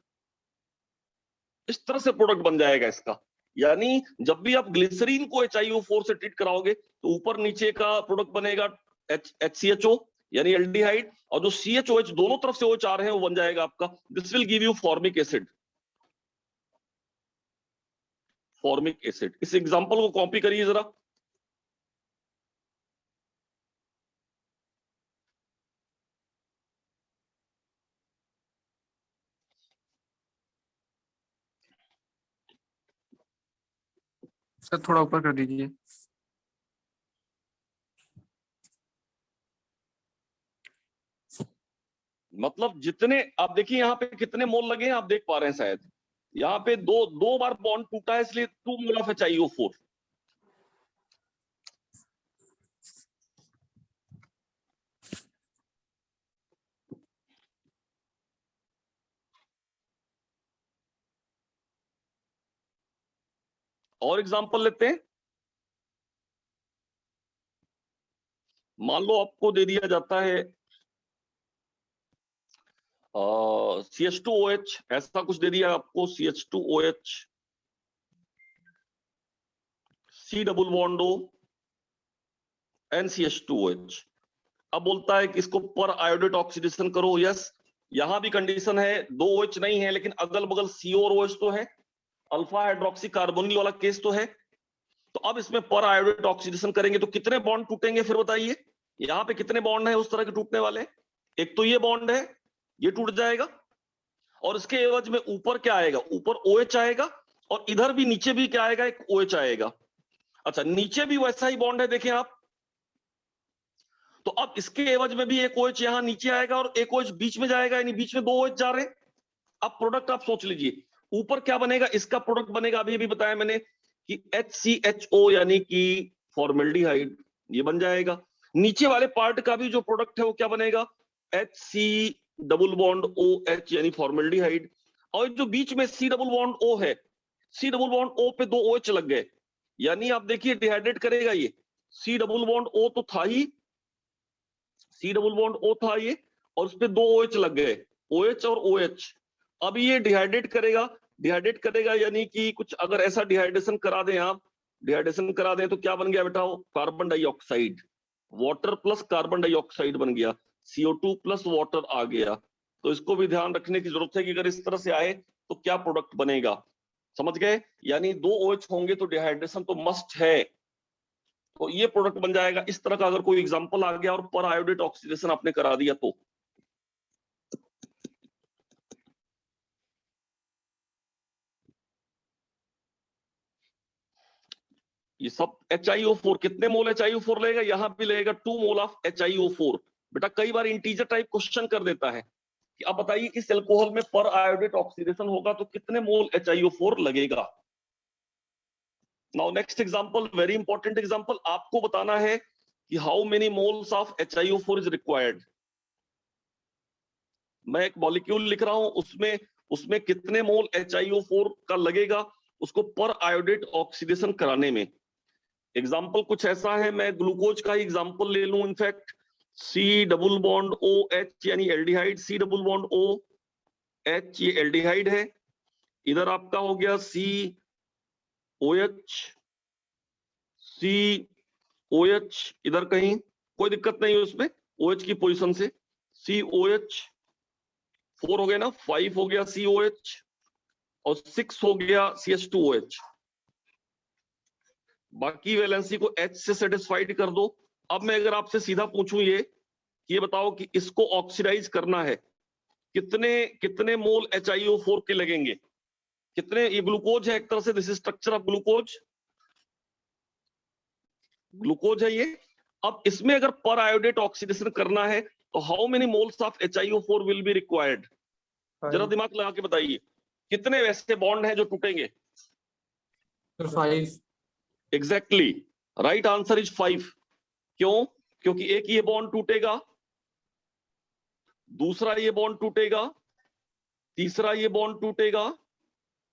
इस तरह से प्रोडक्ट बन जाएगा इसका। यानी जब भी आप ग्लिसरीन को HiO4 से ट्रीट कराओगे तो ऊपर नीचे का प्रोडक्ट बनेगा HCHO यानी एल्डिहाइड, और जो CHOH दोनों तरफ से OH आ रहे हैं वो बन जाएगा आपका, this will give you formic acid, formic acid. इस एग्जांपल को कॉपी करिए जरा। सर थोड़ा ऊपर कर दीजिए। मतलब जितने आप देखिए यहाँ पे कितने मोल लगे हैं आप देख पा रहे हैं शायद, यहाँ पे दो बार बॉन्ड टूटा है, इसलिए 2 मोल ऑफ HiO4। और एग्जांपल लेते हैं। मान लो आपको दे दिया जाता है CH2OH, ऐसा कुछ दे दिया आपको, CH2OH, C double bond O and CH2OH। अब बोलता है कि इसको पर आयोडेट ऑक्सीडेशन करो। यस, यहां भी कंडीशन है, 2 OH नहीं है लेकिन अगल बगल CO और OH तो है, अल्फा हाइड्रोक्सी कार्बोनिल वाला केस तो है। तो अब इसमें पर आयोडेट ऑक्सीडेशन करेंगे तो कितने बॉन्ड टूटेंगे फिर बताइए। यहाँ पे कितने बॉन्ड है उस तरह के टूटने वाले? एक तो ये बॉन्ड है, ये टूट जाएगा, और इसके एवज में ऊपर क्या आएगा? ऊपर OH आएगा, और इधर भी नीचे भी क्या आएगा? एक OH आएगा। अच्छा, नीचे भी वैसा ही बॉन्ड है, देखें आप। तो अब इसके एवज में भी एक OH यहाँ नीचे आएगा और एक OH बीच में जाएगा, यानी बीच में 2 OH जा रहे हैं। अब प्रोडक्ट आप सोच लीजिए, ऊपर क्या बनेगा? इसका प्रोडक्ट बनेगा, अभी अभी बताया मैंने कि HCHO यानी कि फॉर्मेल्डिहाइड, ये बन जाएगा। नीचे वाले पार्ट का भी जो प्रोडक्ट है वो क्या बनेगा? HC डबल बॉन्ड OH यानी फॉर्मेल्डिहाइड। और जो बीच में C डबल बॉन्ड O है, C डबल बॉन्ड O पे 2 OH लग गए, यानी आप देखिए डिहाइड्रेट करेगा ये। C डबल बॉन्ड O तो था ही, C डबल बॉन्ड O था ये, और उस पे 2 OH लग गए, OH और OH। अब ये डिहाइड्रेट करेगा, डिहाइड्रेट करेगा यानी कि कुछ अगर ऐसा डिहाइड्रेशन करा दें आप, डिहाइड्रेशन करा दें तो क्या बन गया बेटा? Carbon dioxide, water plus carbon dioxide बन गया, CO2 प्लस वाटर आ गया। तो इसको भी ध्यान रखने की जरूरत है कि अगर इस तरह से आए तो क्या प्रोडक्ट बनेगा। समझ गए? यानी 2 OH होंगे तो डिहाइड्रेशन तो मस्ट है, तो ये प्रोडक्ट बन जाएगा। इस तरह का अगर कोई एग्जांपल आ गया और पर आयोडेट ऑक्सीडेशन आपने करा दिया तो ये सब HiO4 कितने मोल HiO4 लेगा? यहां भी लेगा 2 मोल ऑफ HiO4। बेटा कई बार इंटीजर टाइप क्वेश्चन कर देता है कि अब बताइए इस एल्कोहल में पर आयोडेट ऑक्सीडेशन होगा तो कितने मोल HiO4 लगेगा। Now next example, very important example, आपको बताना है कि how many moles of HiO4 is required. मैं एक मॉलिक्यूल लिख रहा हूं, उसमें उसमें कितने मोल HiO4 का लगेगा उसको पर आयोडेट ऑक्सीडेशन कराने में। एग्जाम्पल कुछ ऐसा है, मैं ग्लूकोज का ही एग्जाम्पल ले लूं। In fact C double bond OH यानी aldehyde, C double bond OH ये एल्डिहाइड है। इधर आपका हो गया COH, COH इधर कहीं, कोई दिक्कत नहीं है उसमें OH की पोजीशन से। COH 4 हो गया ना, 5 हो गया COH, और 6 हो गया CH2OH। बाकी वैलेंसी को H से सेटिस्फाइड कर दो। अब मैं अगर आपसे सीधा पूछूं ये बताओ कि इसको ऑक्सीडाइज करना है, कितने कितने मोल HiO4 के लगेंगे? कितने? ये ग्लूकोज है एक तरह से, this is structure of glucose, glucose है ये। अब इसमें अगर पर आयोडेट ऑक्सीडेशन करना है तो how many moles of HiO4 will be required? जरा दिमाग लगा के बताइए, कितने वैसे बॉन्ड हैं जो टूटेंगे? 5। Exactly, right answer is 5। क्यों? क्योंकि एक ये बॉन्ड टूटेगा, दूसरा ये बॉन्ड टूटेगा, तीसरा ये बॉन्ड टूटेगा,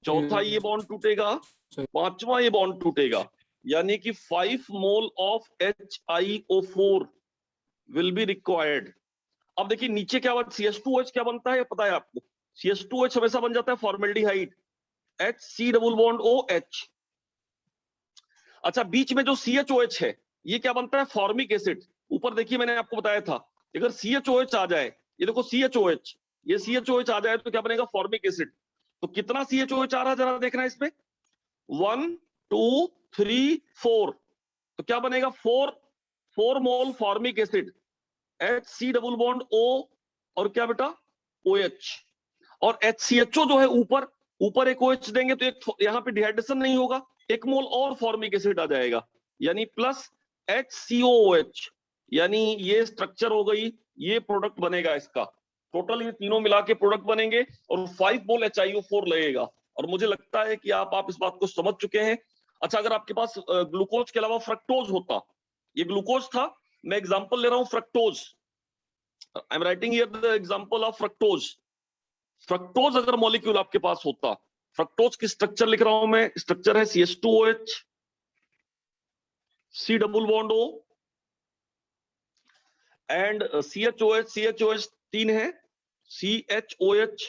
चौथा ये बॉन्ड टूटेगा, पांचवा ये बॉन्ड टूटेगा, यानी कि 5 mole of HiO4 will be required. अब देखिए नीचे क्या बनता है, CH2OH क्या बनता है पता है आपको? CH2OH हमेशा बन जाता है formaldehyde, HC double bond OH। अच्छा, बीच में जो CHOH है ये क्या बनता है? Formic acid. ऊपर देखिए मैंने आपको बताया था, अगर CHOH आ जाए, ये देखो CHOH, ये CHOH आ जाए तो क्या बनेगा? Formic acid. तो कितना CHOH आ रहा है जरा देखना इसमें, 1 2 3 4, तो क्या बनेगा? 4 mole formic acid, HC double bond O, और क्या बेटा? OH। और HCHO जो है ऊपर, ऊपर एक OH देंगे तो एक यहाँ पे डिहाइड्रेशन नहीं होगा, 1 मोल और फॉर्मिक एसिड आ जाएगा, यानी प्लस HCOOH, यानी ये स्ट्रक्चर हो गई, ये प्रोडक्ट बनेगा इसका। टोटल ये तीनों मिला के प्रोडक्ट बनेंगे और 5 मोल HiO4 लगेगा। और मुझे लगता है कि आप इस बात को समझ चुके हैं। अच्छा, अगर आपके पास ग्लूकोज के अलावा फ्रक्टोज होता, ये ग्लूकोज था, मैं एग्जांपल ले रहा हूं fructose, I am writing here the example of fructose. Fructose अगर मॉलिक्यूल आपके पास होता, फ्रक्टोज की स्ट्रक्चर लिख रहा हूं मैं, स्ट्रक्चर है CH2OH, C double bond O, and CHOH, CHOH 3 है, CHOH,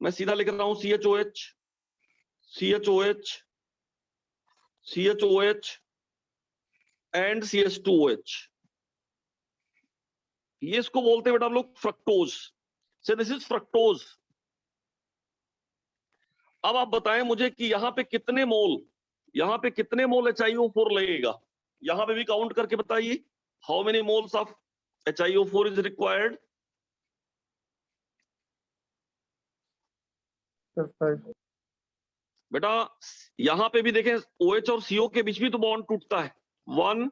मैं सीधा लिख रहा हूं CHOH, CHOH, CHOH and CH2OH। ये इसको बोलते हैं बेटा हम लोग फ्रक्टोज, से दिस इज फ्रक्टोज। अब आप बताएं मुझे कि यहां पे कितने मोल यहाँ पे कितने मोल HiO4 लगेगा, यहाँ पे भी काउंट करके बताइए। How many moles of HiO4 is required? बेटा यहाँ पे भी देखें, OH और CO के बीच भी तो बॉन्ड टूटता है। 1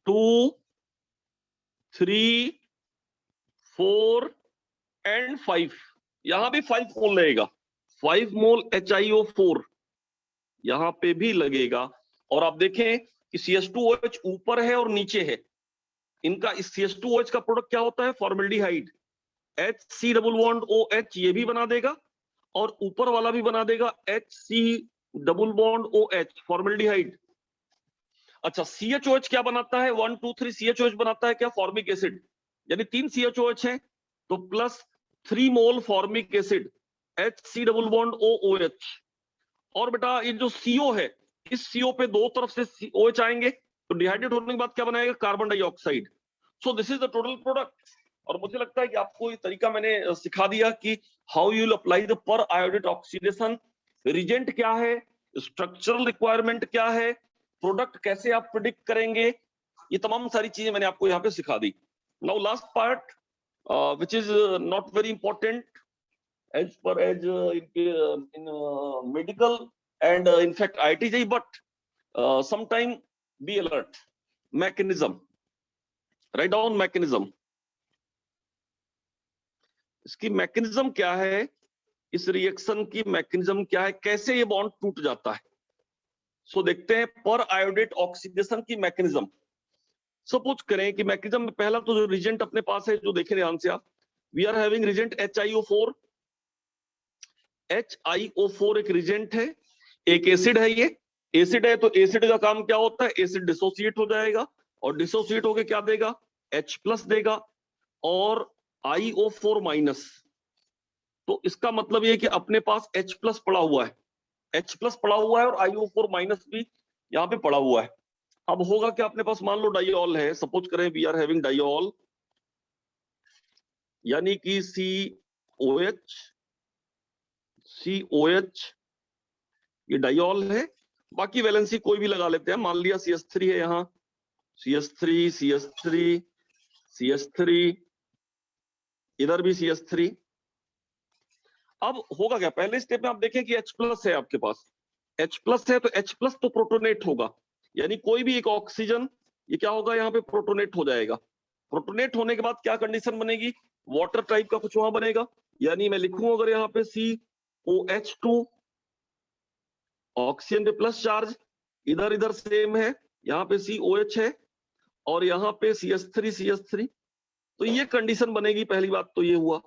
2 3 4 एंड 5, यहाँ भी 5 मोल लगेगा। 5 मोल HiO4 यहाँ पे भी लगेगा। और आप देखें कि CH2OH ऊपर है और नीचे है, इनका इस CH2OH का प्रोडक्ट क्या होता है, formaldehyde. HC double bond OH ये भी बना देगा और ऊपर वाला भी बना देगा HC double bond OH, formaldehyde. अच्छा, CHOH क्या बनाता है, 1 2 3 CHOH बनाता है क्या, फॉर्मिक एसिड। यानी 3 CHOH है तो plus 3 mole formic acid, HC double bond OOH। और बेटा ये जो CO है, इस CO पे दो तरफ से OH आएंगे तो डिहाइड्रेट होने के बाद क्या बनाएगा, carbon dioxide. So this is the total product. और मुझे लगता है कि आपको ये तरीका मैंने सिखा दिया कि how you will apply the periodate oxidation, reagent क्या है, स्ट्रक्चरल रिक्वायरमेंट क्या है, प्रोडक्ट कैसे आप प्रिडिक्ट करेंगे, ये तमाम सारी चीजें मैंने आपको यहाँ पे सिखा दी। Now last part which is not very important as per as in medical and in fact IIT, but sometime be alert. Mechanism, write down mechanism. इसकी मैकेनिज्म क्या है, इस रिएक्शन की मैकेनिज्म क्या है, कैसे ये बॉन्ड टूट जाता है। सो देखते हैं पर आयोडेट ऑक्सीडेशन की मैकेनिज्म। सपोज करें कि मैकेनिज्म में पहला तो जो रिजेंट अपने पास है, जो देखें ध्यान से आप, we are having regent HiO4। HiO4 एक रिजेंट है, एक एसिड है। ये एसिड है तो एसिड का काम क्या होता है, एसिड डिसोसिएट हो जाएगा और डिसोसिएट होके क्या देगा, H+ देगा और IO4 माइनस। तो इसका मतलब ये कि अपने पास H+ पड़ा हुआ है, H+ पड़ा हुआ है और IO4 माइनस भी यहाँ पे पड़ा हुआ है। अब होगा क्या, अपने पास मान लो डाइऑल है, सपोज करें वी आर हैविंग डाइऑल, यानी कि COH ये डाइऑल है। बाकी वैलेंसी कोई भी लगा लेते हैं, मान लिया CH3 है, यहाँ CH3, इधर भी CH3। अब होगा क्या, पहले स्टेप में आप देखें कि H+ है आपके पास, H+ है तो H+ तो प्रोटोनेट होगा, यानी कोई भी एक ऑक्सीजन ये क्या होगा, यहाँ पे प्रोटोनेट हो जाएगा। प्रोटोनेट होने के बाद क्या कंडीशन बनेगी, वाटर टाइप का कुछ वहां बनेगा। यानी मैं लिखूं अगर यहाँ पे COH2, ऑक्सीजन पे प्लस चार्ज, इधर इधर सेम है, यहाँ पे COH है और यहाँ पे CH3, तो ये कंडीशन बनेगी। पहली बात तो ये हुआ,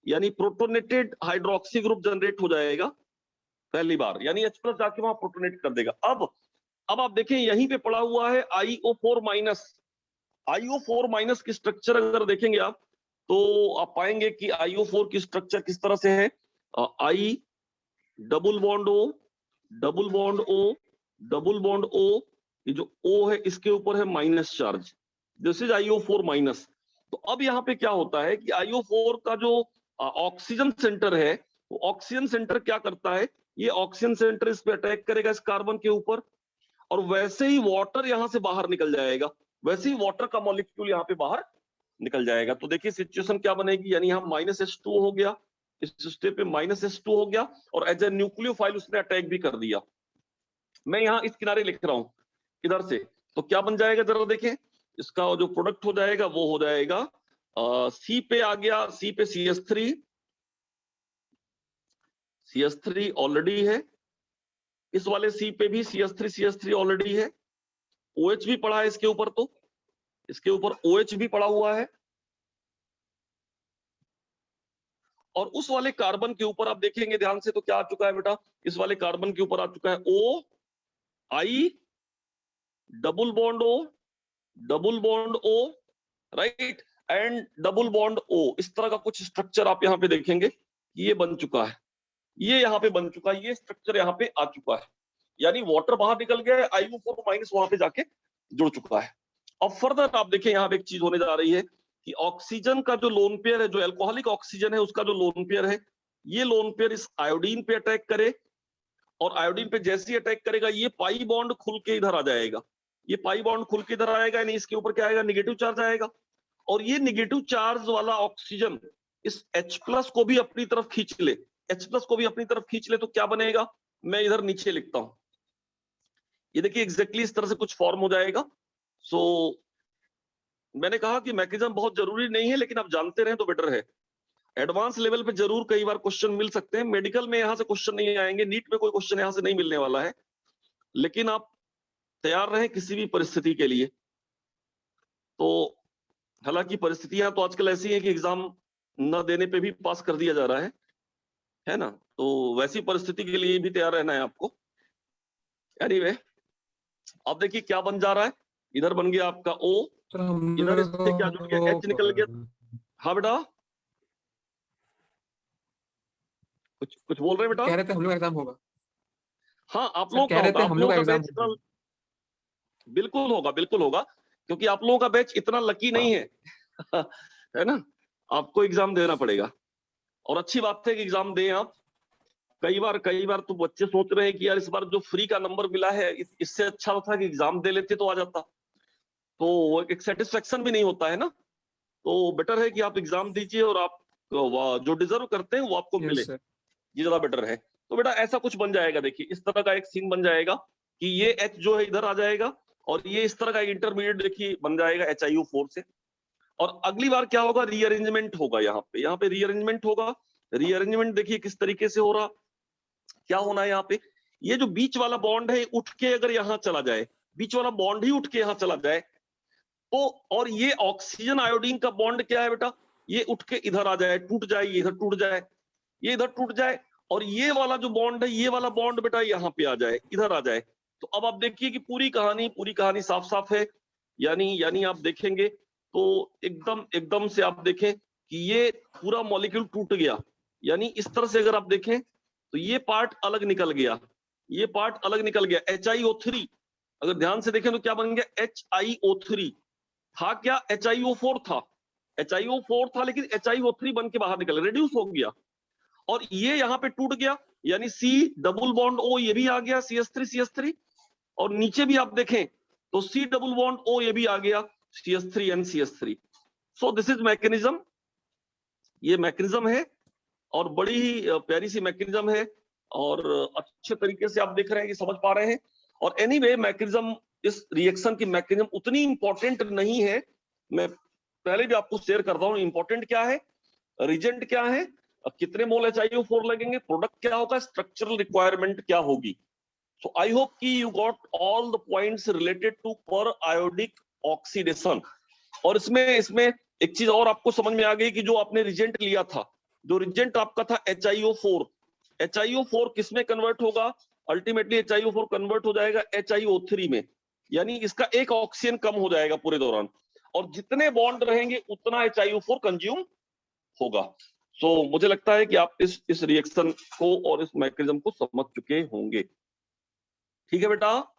यानी प्रोटोनेटेड हाइड्रोक्सी ग्रुप जनरेट हो जाएगा पहली बार, यानी H+ जाके वहां प्रोटोनेट कर देगा। अब आप देखें यहीं पे पड़ा हुआ है IO4 माइनस। IO4 माइनस की स्ट्रक्चर अगर देखेंगे आप तो आप पाएंगे कि IO4 की स्ट्रक्चर किस तरह से है, I double bond O, double bond O, double bond O, ये जो O है इसके ऊपर है minus charge, this is IO4 minus. तो अब यहाँ पे क्या होता है कि IO4 का जो ऑक्सीजन सेंटर है, वो ऑक्सीजन सेंटर क्या करता है, ये ऑक्सीजन सेंटर इस पे अटैक करेगा इस कार्बन के ऊपर, और वैसे ही वाटर यहाँ से बाहर निकल जाएगा, वैसे ही वाटर का मॉलिक्यूल यहाँ पे बाहर निकल जाएगा। तो देखिए सिचुएशन क्या बनेगी, यानी यहाँ -H2 हो गया, इस स्टेप पे -H2 हो गया और एज ए न्यूक्लियोफाइल उसने अटैक भी कर दिया। मैं यहाँ इस किनारे लिख रहा हूँ इधर से, तो क्या बन जाएगा जरा देखें, इसका जो प्रोडक्ट हो जाएगा वो हो जाएगा C पे आ गया, C पे CH3 ऑलरेडी है, इस वाले C पे भी CH3 ऑलरेडी है, OH भी पड़ा है इसके ऊपर, तो इसके ऊपर OH भी पड़ा हुआ है, और उस वाले कार्बन के ऊपर आप देखेंगे ध्यान से तो क्या आ चुका है बेटा, इस वाले कार्बन के ऊपर आ चुका है O, I double bond O, double bond O, right, and double bond O। इस तरह का कुछ स्ट्रक्चर आप यहाँ पे देखेंगे, ये बन चुका है, ये यहाँ पे बन चुका है, ये स्ट्रक्चर यहाँ पे आ चुका है, यानी वाटर बाहर निकल गया है, IO4 माइनस वहां पे जाके जुड़ चुका है। अब फर्दर आप देखें यहाँ पे एक चीज होने जा रही है कि ऑक्सीजन का जो लोन पेयर है, जो एल्कोहलिक ऑक्सीजन है उसका जो लोन पेयर है, ये लोन पेयर इस आयोडीन पे अटैक करे और आयोडीन पे जैसे ही अटैक करेगा ये पाई बॉन्ड खुल के इधर आ जाएगा, ये पाई बॉन्ड खुल के इधर आएगा, यानी इसके ऊपर क्या आएगा, निगेटिव चार्ज आएगा। और ये निगेटिव चार्ज वाला ऑक्सीजन इस H+ को भी अपनी तरफ खींच ले, H+ को भी अपनी तरफ खींच ले, तो क्या बनेगा, मैं इधर नीचे लिखता हूं, ये देखिए एग्जैक्टली इस तरह से कुछ फॉर्म हो जाएगा। सो मैंने कहा कि मैकेनिज्म बहुत जरूरी नहीं है, लेकिन आप जानते रहे तो बेटर है। एडवांस लेवल पे जरूर कई बार क्वेश्चन मिल सकते हैं, मेडिकल में यहाँ से क्वेश्चन नहीं आएंगे, नीट में कोई क्वेश्चन यहाँ से नहीं मिलने वाला है, लेकिन आप तैयार रहें किसी भी परिस्थिति के लिए। तो हालांकि परिस्थितियां तो आजकल ऐसी हैं कि एग्जाम न देने पे भी पास कर दिया जा रहा है ना, तो वैसी परिस्थिति के लिए भी तैयार रहना है आपको। एनीवे, अब देखिए क्या बन जा रहा है, इधर बन गया आपका O, इधर इससे क्या जुड़ गया, H निकल गया। हाँ बेटा, कुछ बोल रहे हैं बेटा? कह रहे थे हम लोग एग्जाम होगा। हाँ, आप सर लोग कह का रहे होगा, थे आप हम लोग लोगों का का एग्जाम बैच इतना, बिल्कुल होगा, क्योंकि आप लोगों का बैच इतना लकी नहीं है है ना, आपको एग्जाम देना पड़ेगा। और अच्छी बात है कि एग्जाम दें आप। कई बार तो बच्चे सोच रहे हैं कि यार इस बार जो फ्री का नंबर मिला है इससे अच्छा था कि एग्जाम दे लेते तो आ जाता, तो एक सेटिस्फेक्शन भी नहीं होता है ना। तो बेटर है कि आप एग्जाम दीजिए और आप जो डिजर्व करते हैं वो आपको मिले, यस सर। ये ज्यादा बेटर है। तो बेटा ऐसा कुछ बन जाएगा, देखिए इस तरह का एक सीन बन जाएगा कि ये H जो है इधर आ जाएगा, और ये इस तरह का इंटरमीडिएट देखिए बन जाएगा HiO4 से। और अगली बार क्या होगा, रीअरेंजमेंट होगा, यहाँ पे रीअरेंजमेंट होगा। रीअरेंजमेंट देखिए किस तरीके से हो रहा, क्या होना है यहाँ पे, ये जो बीच वाला बॉन्ड है उठ के अगर यहाँ चला जाए, बीच वाला बॉन्ड ही उठ के यहाँ चला जाए, तो और ये ऑक्सीजन आयोडीन का बॉन्ड क्या है बेटा, ये उठ के इधर आ जाए, टूट जाए, ये इधर टूट जाए, ये इधर टूट जाए, और ये वाला जो बॉन्ड है, ये वाला बॉन्ड बेटा यहाँ पे आ जाए, इधर आ जाए। तो अब आप देखिए कि पूरी कहानी साफ साफ है। यानी आप देखेंगे तो एकदम एकदम से आप देखें कि ये पूरा मॉलिक्यूल टूट गया। यानी इस तरह से अगर आप देखें तो ये पार्ट अलग निकल गया, ये पार्ट अलग निकल गया, HiO3। अगर ध्यान से देखें तो क्या बन गया, HiO3 था क्या, HiO4 था, HiO4 था, लेकिन HiO3 बन के बाहर निकल, रिड्यूस हो गया, और ये यहाँ पे टूट गया, यानी C डबल बॉन्ड O ये भी आ गया, CH3 और नीचे भी आप देखें तो C डबल बॉन्ड O ये भी आ गया, CH3 so this is mechanism, ये मैकेनिज्म है, और बड़ी ही प्यारी सी मैकेनिज्म है, और अच्छे तरीके से आप देख रहे हैं कि समझ पा रहे हैं। और एनीवे मैकेनिज्म, इस रिएक्शन की मैकेनिज्म उतनी इंपॉर्टेंट नहीं है, मैं पहले भी आपको शेयर करता हूं, इंपॉर्टेंट क्या है, रिजेंट क्या है, कितने मोल HiO4 लगेंगे, प्रोडक्ट क्या होगा, स्ट्रक्चरल रिक्वायरमेंट क्या होगी। सो आई होप कि you got all the points related to periodic oxidation. और इसमें इसमें एक चीज और आपको समझ में आ गई कि जो आपने रिजेंट लिया था, जो रिजेंट आपका था HiO4 किसमें कन्वर्ट होगा, अल्टीमेटली HiO4 कन्वर्ट हो जाएगा HiO3 में, यानी इसका एक ऑक्सीजन कम हो जाएगा पूरे दौरान, और जितने बॉन्ड रहेंगे उतना HiO4 कंज्यूम होगा। सो मुझे लगता है कि आप इस रिएक्शन को और इस मैकेनिज्म को समझ चुके होंगे। ठीक है बेटा,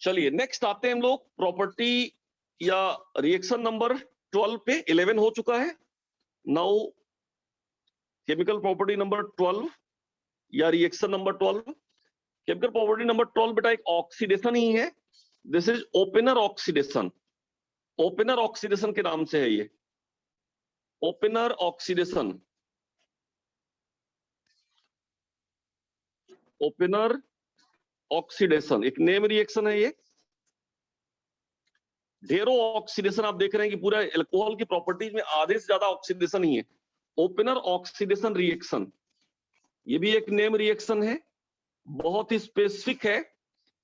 चलिए नेक्स्ट आते हैं हम लोग प्रॉपर्टी या रिएक्शन नंबर 12 पे। 11 हो चुका है, नाउ केमिकल प्रॉपर्टी नंबर 12 या reaction number 12। Chemical property number 12 बेटा एक ऑक्सीडेशन ही है, this is opener oxidation, opener oxidation के नाम से है ये, ओपनर ऑक्सीडेशन, ओपनर ऑक्सीडेशन एक नेम रिएक्शन है ये। ढेरों ऑक्सीडेशन आप देख रहे हैं कि पूरा अल्कोहल की प्रॉपर्टीज में आधे से ज्यादा ऑक्सीडेशन ही है, ओपनर ऑक्सीडेशन रिएक्शन, ये भी एक नेम रिएक्शन है, बहुत ही स्पेसिफिक है,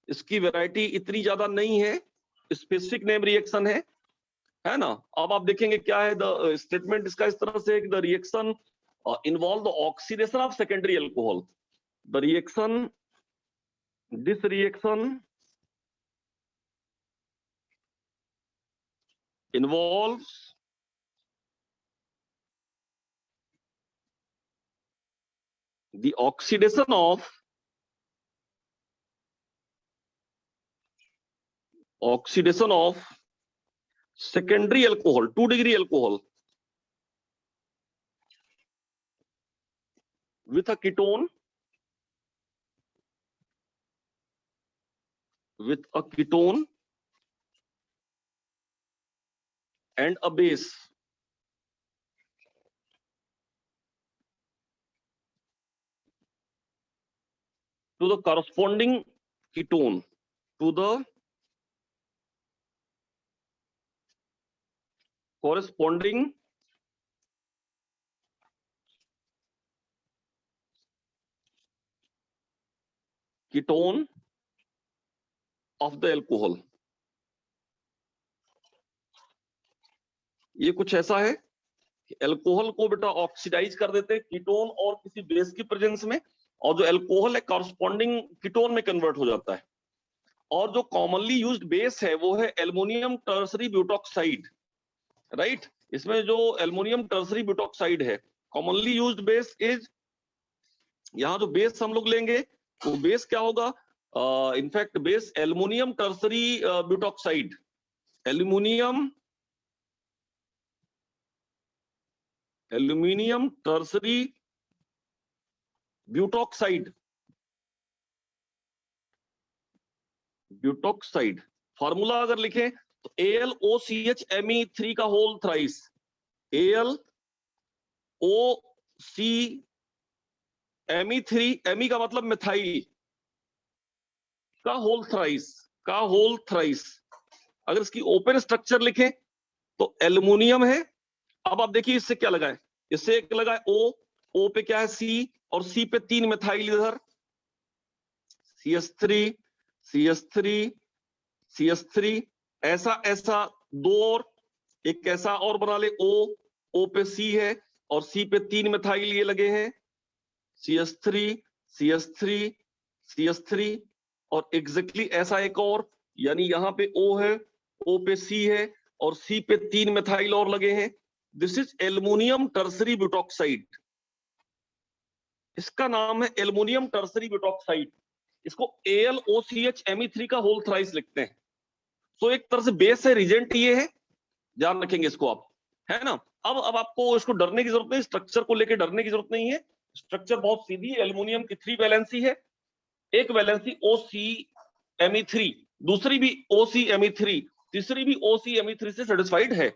इसकी वैरायटी इतनी ज्यादा नहीं है, स्पेसिफिक नेम रिएक्शन है ना। अब आप देखेंगे क्या है द स्टेटमेंट इसका इस तरह से, the reaction involve the oxidation of secondary alcohol, the reaction, this reaction involves the oxidation of secondary alcohol, 2 degree alcohol, with a ketone, and a base. To the corresponding ketone, to the corresponding ketone of the alcohol. ये कुछ ऐसा है कि alcohol को बेटा oxidise कर देते हैं कीटोन और किसी बेस की प्रेजेंस में, और जो अल्कोहल है कॉरस्पॉन्डिंग कीटोन में कन्वर्ट हो जाता है। और जो कॉमनली यूज्ड बेस है वो है एल्युमिनियम टर्सरी ब्यूटॉक्साइड, राइट। इसमें जो एल्युमिनियम टर्सरी ब्यूटॉक्साइड है, कॉमनली यूज्ड बेस इज, यहाँ जो बेस हम लोग लेंगे वो बेस क्या होगा, in fact base aluminium tertiary butoxide, aluminium tertiary butoxide, formula अगर लिखें तो AlOCHMe3 का होल थ्राइस, AlOCMe3, Me का मतलब मिथाइल का होल थ्राइस, अगर इसकी ओपन स्ट्रक्चर लिखें तो एल्युमिनियम है। अब आप देखिए इससे क्या लगा है, इससे एक लगा है O पे क्या है C, और C पे 3 मिथाइल इधर, CH3, ऐसा 2 और एक ऐसा और बना ले, O पे C है और C पे 3 मिथाइल ये लगे हैं, CH3, और एग्जैक्टली ऐसा एक और, यानी यहाँ पे O है, O पे C है और C पे 3 मिथाइल और लगे हैं। This is aluminium tertiary butoxide, इसका नाम है एल्युमिनियम टर्सरी ब्यूटॉक्साइड। इसको AlOCHMe3 का होल थ्राइस लिखते हैं। तो एक तरह से बेस है, रिजेंट ये है, ध्यान रखेंगे इसको आप, है ना। अब आपको इसको डरने की जरूरत नहीं, स्ट्रक्चर को लेकर डरने की जरूरत नहीं है। स्ट्रक्चर बहुत सीधी, एल्युमिनियम की 3 वैलेंसी है, एक वैलेंसी OCMe3, दूसरी भी OCMe3, तीसरी भी OCMe3 से सेटिस्फाइड है।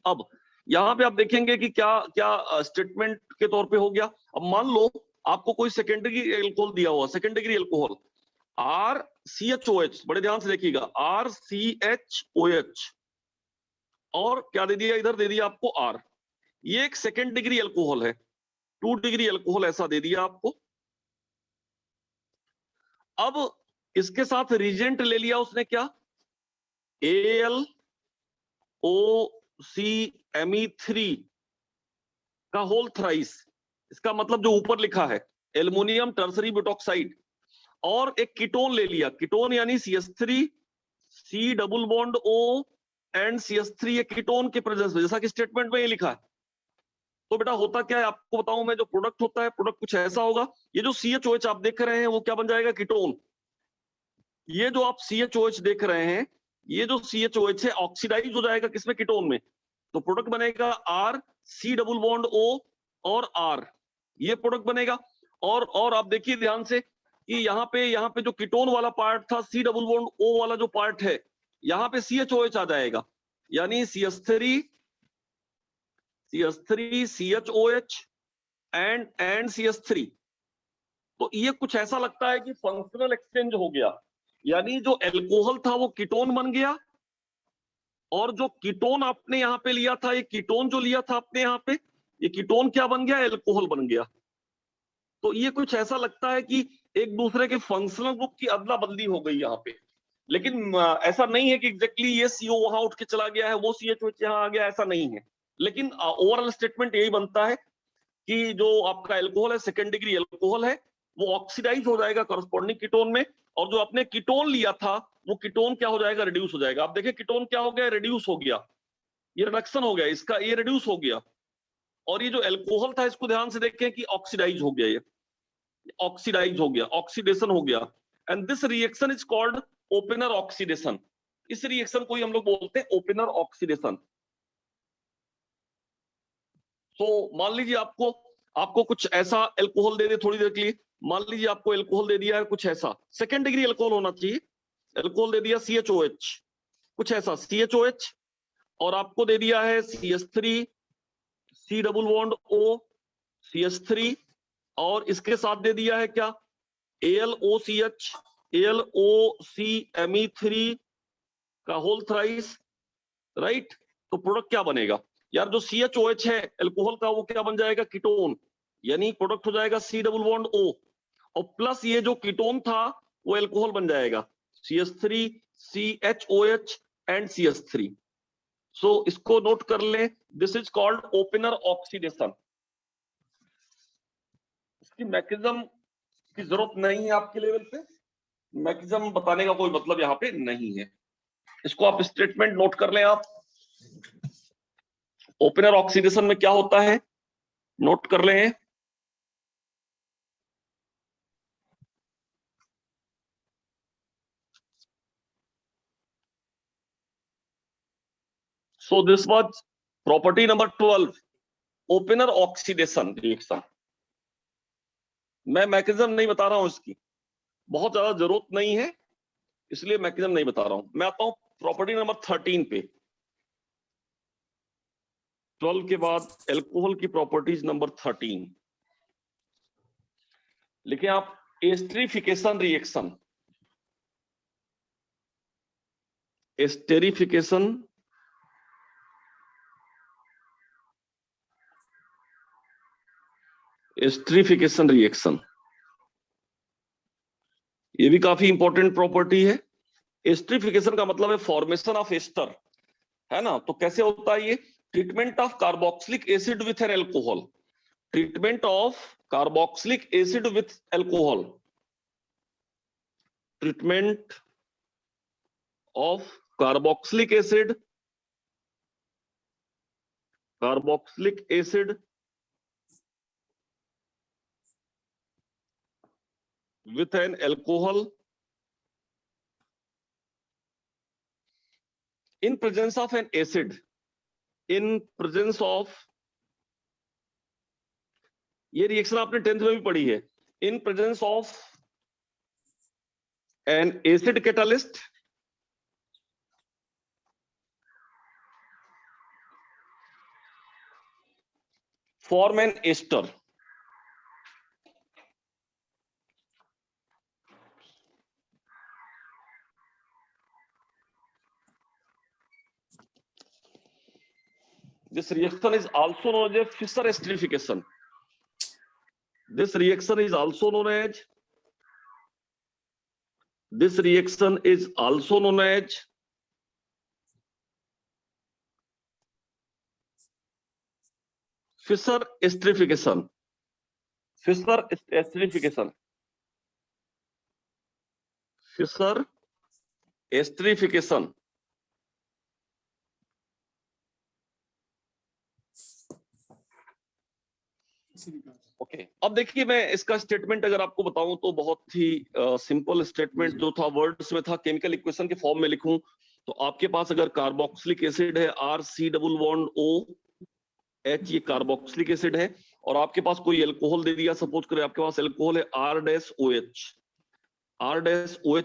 अब यहां पे आप देखेंगे कि क्या क्या स्टेटमेंट के तौर पे हो गया। अब मान लो आपको कोई सेकेंडरी एल्कोहल दिया हुआ, सेकेंड डिग्री एल्कोहल RCHOH, बड़े ध्यान से देखिएगा, RCHOH, और क्या दे दिया, इधर दे दिया आपको R, ये एक सेकेंड डिग्री एल्कोहल है, 2 डिग्री एल्कोहल ऐसा दे दिया आपको। अब इसके साथ रिजेंट ले लिया उसने, क्या, AlOCMe3 का होल थ्राइस, इसका मतलब जो ऊपर लिखा है एल्युमिनियम टर्सरी ब्यूटॉक्साइड, और एक कीटोन ले लिया, कीटोन यानी CH3, C double bond O and CH3, ये कीटोन के प्रेजेंस में, जैसा कि स्टेटमेंट में ये लिखा है। तो बेटा होता क्या है आपको बताऊं मैं, जो प्रोडक्ट होता है, प्रोडक्ट कुछ ऐसा होगा, ये जो CHOH आप देख रहे हैं वो क्या बन जाएगा, कीटोन। ये जो आप CHOH देख रहे हैं, ये जो CHOH है ऑक्सीडाइज हो जाएगा किसमें, कीटोन में, तो प्रोडक्ट बनेगा R, C double bond O और R, ये प्रोडक्ट बनेगा। और आप देखिए ध्यान से कि यहाँ पे जो कीटोन वाला पार्ट था, C डबल बॉन्ड O वाला जो पार्ट है, यहाँ पे CHOH आ जाएगा, यानी CH3 CHOH एंड CH3। तो ये कुछ ऐसा लगता है कि फंक्शनल एक्सचेंज हो गया, यानी जो एल्कोहल था वो कीटोन बन गया, और जो कीटोन आपने यहाँ पे लिया था, ये कीटोन जो लिया था आपने यहाँ पे, ये कीटोन क्या बन गया, एल्कोहल बन गया। तो ये कुछ ऐसा लगता है कि एक दूसरे के फंक्शनल ग्रुप की अदला बदली हो गई यहाँ पे, लेकिन ऐसा नहीं है कि एग्जैक्टली ये CO वहां उठ के चला गया है, वो CHOH यहाँ आ गया, ऐसा नहीं है। लेकिन ओवरऑल स्टेटमेंट यही बनता है कि जो आपका एल्कोहल है, सेकेंड डिग्री एल्कोहल है, वो ऑक्सीडाइज हो जाएगा कॉरस्पॉन्डिंग कीटोन में, और जो आपने कीटोन लिया था वो कीटोन क्या हो जाएगा, रिड्यूस हो जाएगा। आप देखिए कीटोन क्या हो गया, रिड्यूस हो गया, ये रिडक्शन हो गया इसका, ये रिड्यूस हो गया। और ये जो एल्कोहल था इसको ध्यान से देखें कि ऑक्सीडाइज हो गया, ये ऑक्सीडाइज हो गया, ऑक्सीडेशन हो गया, and this reaction is called opener oxidation. इस रिएक्शन को ही हम लोग बोलते हैं ओपनर ऑक्सीडेशन। तो मान लीजिए आपको आपको कुछ ऐसा एल्कोहल दे दे थोड़ी देर के लिए, मान लीजिए आपको एल्कोहल दे दिया है कुछ ऐसा, सेकेंड डिग्री एल्कोहल होना चाहिए, एल्कोहल दे दिया CHOH, कुछ ऐसा CHOH, और आपको दे दिया है CH3 C double bond O CH3, और इसके साथ दे दिया है क्या ALOCH ALOCMe3 का होल थ्राइस, राइट। तो प्रोडक्ट क्या बनेगा यार, जो CHOH है एल्कोहल का वो क्या बन जाएगा, कीटोन, यानी प्रोडक्ट हो जाएगा C डबल बॉन्ड O, और प्लस ये जो कीटोन था वो एल्कोहल बन जाएगा CH3 CHOH एंड CH3। सो इसको नोट कर लें, this is called opener oxidation. इसकी मैकेनिज्म की जरूरत नहीं है आपके लेवल पे, मैकेनिज्म बताने का कोई मतलब यहाँ पे नहीं है, इसको आप स्टेटमेंट नोट कर लें। आप ओपनर ऑक्सीडेशन में क्या होता है नोट कर लें। So this was property number 12, opener oxidation reaction. मैं मैकेनिज्म नहीं बता रहा हूं, इसकी बहुत ज्यादा जरूरत नहीं है, इसलिए मैकेनिज्म नहीं बता रहा हूं। मैं आता हूं प्रॉपर्टी नंबर 13 पे। 12 के बाद एल्कोहल की प्रॉपर्टीज नंबर 13 लिखें आप, esterification reaction, esterification esterification reaction, ये भी काफी इंपॉर्टेंट प्रॉपर्टी है। एस्टेरिफिकेशन का मतलब है फॉर्मेशन ऑफ एस्टर, है ना। तो कैसे होता है ये, treatment of carboxylic acid with an alcohol, treatment of carboxylic acid with alcohol, treatment of carboxylic acid with an alcohol in presence of an acid, in presence of, ये reaction आपने 10th में भी पढ़ी है, in presence of an acid catalyst form an ester, this reaction is also known as Fischer esterification. This reaction is also known as Fischer esterification. Fischer esterification. Fischer esterification. Okay अब देखिए, मैं इसका statement अगर आपको बताऊं तो बहुत ही simple statement जो था, वर्ड्स में था, केमिकल इक्वेशन के फॉर्म में लिखूं तो आपके पास अगर कार्बोक्सिलिक एसिड है RC डबल बॉन्ड OH, ये कार्बोक्सिलिक एसिड है, और आपके पास कोई एल्कोहल दे दिया, सपोज करें आपके पास एल्कोहल है R-OH,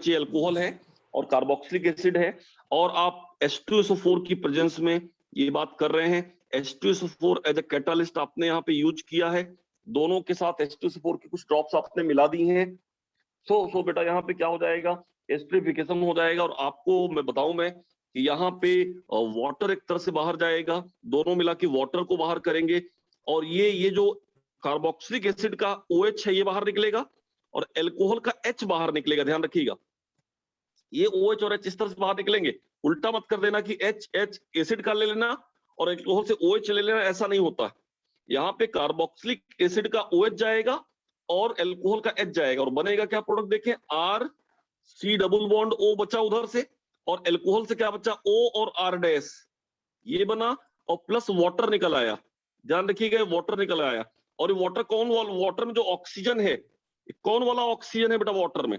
ये एल्कोहल है और कार्बोक्सिलिक एसिड है, और आप H2SO4 की प्रेजेंस में ये बात कर रहे हैं। H2SO4 एज ए कैटालिस्ट आपने यहाँ पे यूज किया है, दोनों के साथ H2SO4 की कुछ ड्रॉप्स आपने मिला दी हैं। सो बेटा यहाँ पे क्या हो जाएगा, एस्टेरिफिकेशन हो जाएगा। और आपको मैं बताऊं मैं कि यहाँ पे वाटर एक तरह से बाहर जाएगा, दोनों मिला के वाटर को बाहर करेंगे, और ये जो कार्बोक्सिलिक एसिड का OH है ये बाहर निकलेगा और एल्कोहल का H बाहर निकलेगा। ध्यान रखिएगा, ये OH और H इस तरह से बाहर निकलेंगे, उल्टा मत कर देना कि H एसिड का ले लेना और एल्कोहल से OH ले लेना, ऐसा नहीं होता। यहाँ पे कार्बोक्सिलिक एसिड का OH जाएगा और एल्कोहल का H जाएगा, और बनेगा क्या प्रोडक्ट देखें, RC डबल बॉन्ड O बचा उधर से, और एल्कोहल से क्या बचा O और R', ये बना, और प्लस वाटर निकल आया। ध्यान रखिएगा, वाटर निकल आया, और ये वाटर कौन वाला, वाटर में जो ऑक्सीजन है, कौन वाला ऑक्सीजन है बेटा, वाटर में